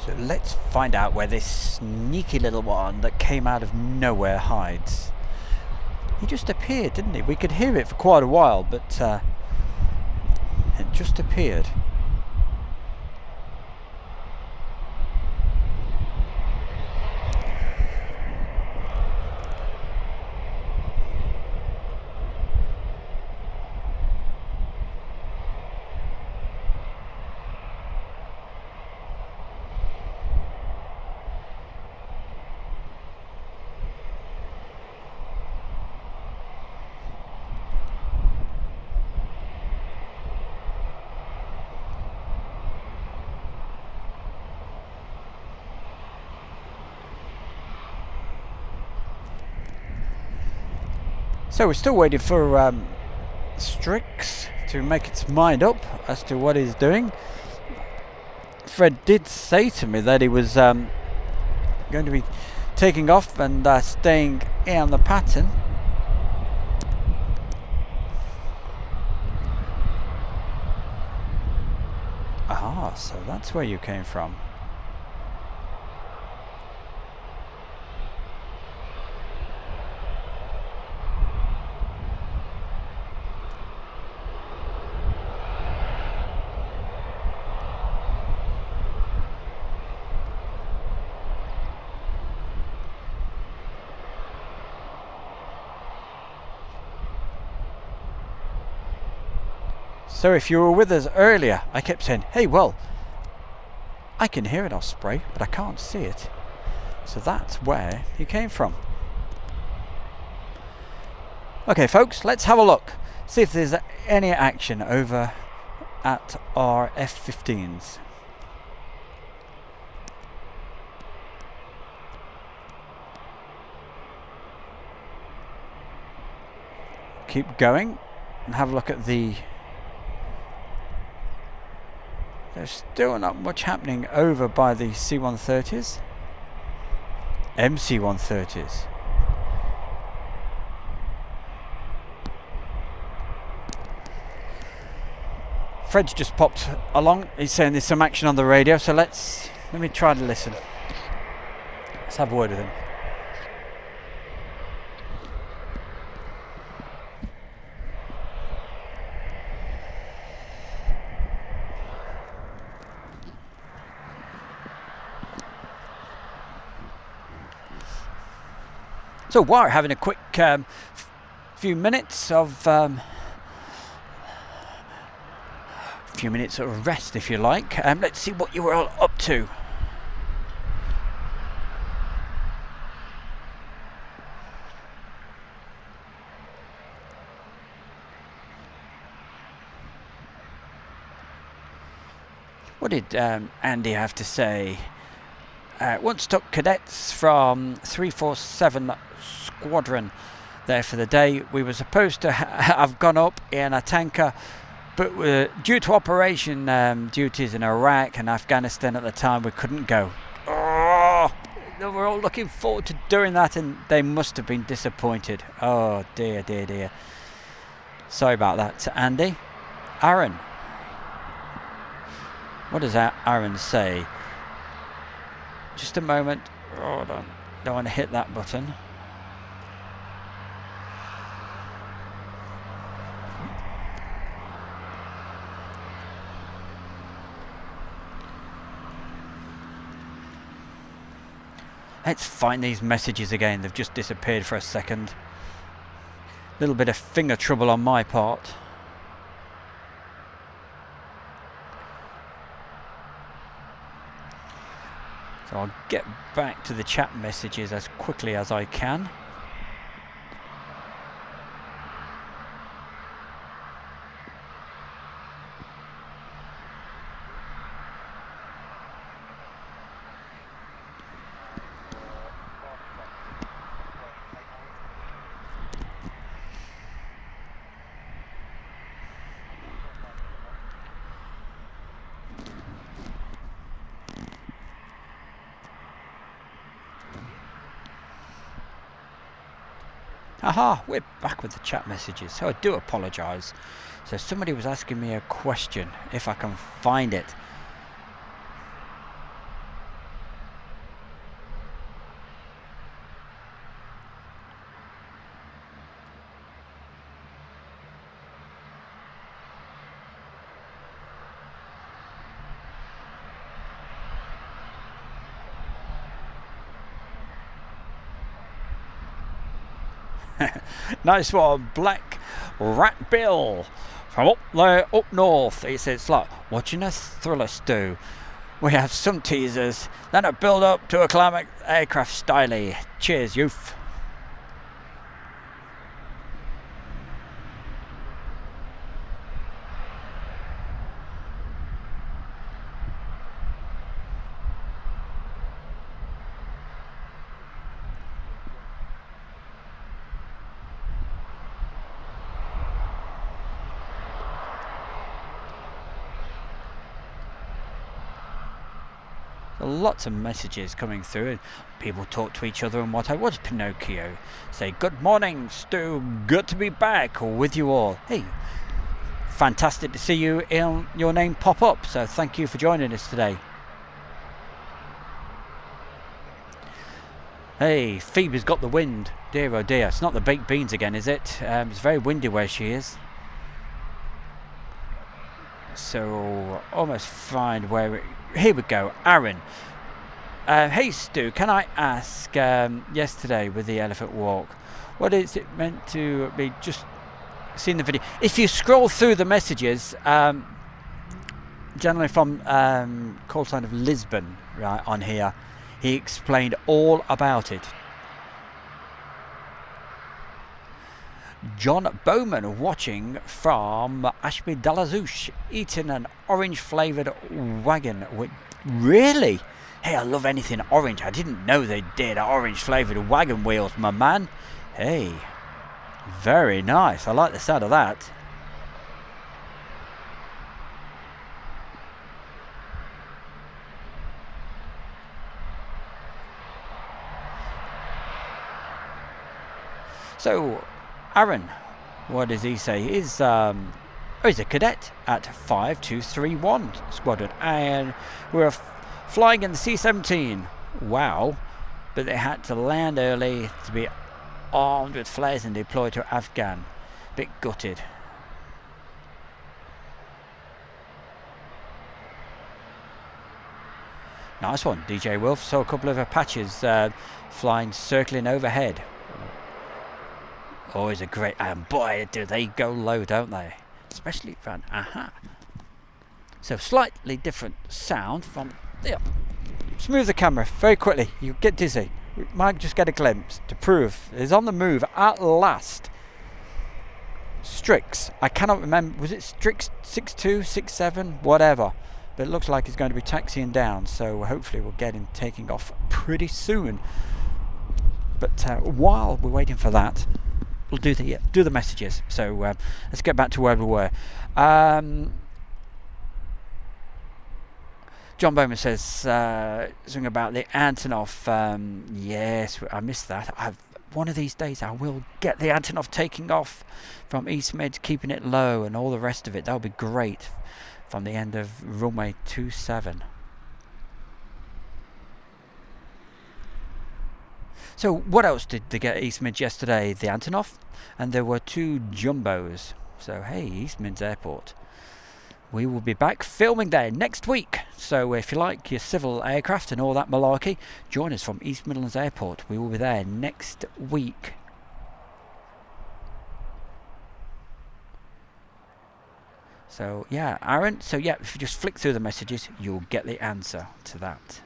So let's find out where this sneaky little one that came out of nowhere hides. He just appeared, didn't he? We could hear it for quite a while, but it just appeared. So we're still waiting for Strix to make its mind up as to what he's doing. Fred did say to me that he was going to be taking off and staying in the pattern. Ah, so that's where you came from. So if you were with us earlier, I kept saying, hey, well, I can hear an Osprey, but I can't see it. So that's where he came from. Okay, folks, let's have a look. See if there's any action over at our F-15s. Keep going and have a look at the... There's still not much happening over by the C-130s. MC-130s. Fred's just popped along. He's saying there's some action on the radio, so let me try to listen. Let's have a word with him. So while we're having a quick few minutes of rest, if you like, let's see what you were all up to. What did Andy have to say? Once took cadets from 347 Squadron there for the day. We were supposed to have gone up in a tanker, but due to operation duties in Iraq and Afghanistan at the time, we couldn't go. Oh, they were all looking forward to doing that, and they must have been disappointed. Oh dear, dear, dear. Sorry about that, Andy. Aaron. What does Aaron say? Just a moment. Hold on. Don't want to hit that button. Let's find these messages again. They've just disappeared for a second. A little bit of finger trouble on my part. So I'll get back to the chat messages as quickly as I can. Aha, we're back with the chat messages, so I do apologise. So somebody was asking me a question, if I can find it. Nice one, Black Rat Bill from up there up north. He says it's like watching a thriller stew. We have some teasers, then a build up to a climax aircraft styly. Cheers, youth. Lots of messages coming through, and people talk to each other and what does Pinocchio say? Good morning, Stu. Good to be back with you all. Hey, fantastic to see you in your name pop up. So thank you for joining us today. Hey, Phoebe's got the wind. Dear oh dear, it's not the baked beans again, is it? It's very windy where she is. So almost find where here we go. Aaron, hey Stu, can I ask, yesterday with the elephant walk, what is it meant to be? Just seen the video. If you scroll through the messages, gentleman from call sign of Lisbon, right on here, he explained all about it. John Bowman watching from Ashby Dalazouche, eating an orange flavoured wagon. Really? Hey, I love anything orange. I didn't know they did orange flavoured wagon wheels, my man. Hey, very nice. I like the sound of that. So, Aaron, what does he say? He's a cadet at 5231 Squadron, and we're flying in the C-17. Wow, but they had to land early to be armed with flares and deployed to Afghan. Bit gutted. Nice one, DJ Wolf. Saw a couple of Apaches flying, circling overhead. Always a great, and boy do they go low, don't they? Especially from So slightly different sound from there. Smooth the camera very quickly. You get dizzy. We might just get a glimpse to prove it's on the move at last. Strix. I cannot remember. Was it Strix 62, 67, whatever? But it looks like he's going to be taxiing down. So hopefully we'll get him taking off pretty soon. But while we're waiting for that, we'll do the messages. So let's get back to where we were. John Bowman says something about the Antonov. Yes, I missed that. One of these days I will get the Antonov taking off from East Mid, keeping it low and all the rest of it. That would be great from the end of runway 27. So what else did they get at East Mid yesterday? The Antonov, and there were 2 jumbos. So hey, East Mid's airport. We will be back filming there next week. So if you like your civil aircraft and all that malarkey, join us from East Midlands Airport. We will be there next week. So yeah, Aaron. So yeah, if you just flick through the messages, you'll get the answer to that.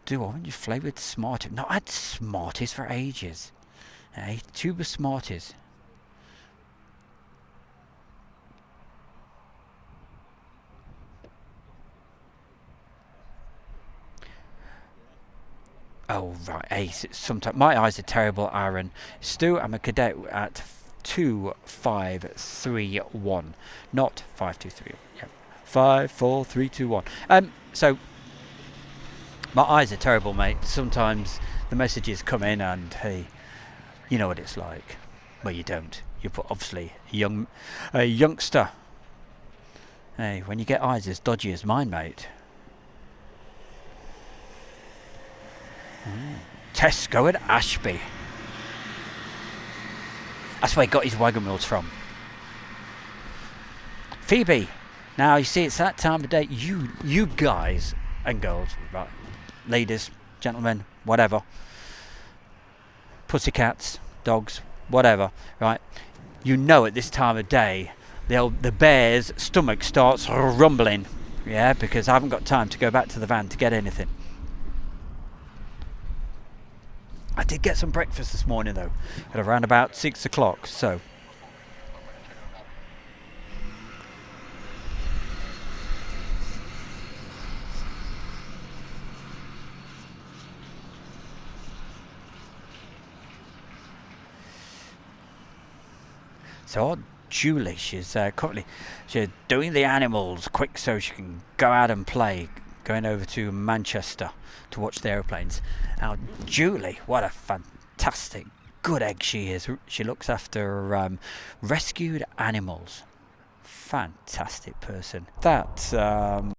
Do orange flavoured Smarties. Not had Smarties for ages. A tube of Smarties. Oh right, Ace. Sometimes my eyes are terrible, Aaron. Stu, I'm a cadet at 2531, not 523. Yeah, 5, 4, 3, 2, 1. So my eyes are terrible, mate. Sometimes the messages come in, and hey, you know what it's like. Well, you don't. You put obviously a youngster. Hey, when you get eyes as dodgy as mine, mate. Tesco at Ashby. That's where he got his wagon wheels from. Phoebe. Now you see, it's that time of day. You guys and girls, right? Ladies, gentlemen, whatever. Pussycats, dogs, whatever, right? You know at this time of day, the bear's stomach starts rumbling. Yeah, because I haven't got time to go back to the van to get anything. I did get some breakfast this morning though, at around about 6 o'clock, so. So Julie. She's currently doing the animals quick so she can go out and play. Going over to Manchester to watch the aeroplanes. Now, Julie, what a fantastic, good egg she is. She looks after rescued animals. Fantastic person. That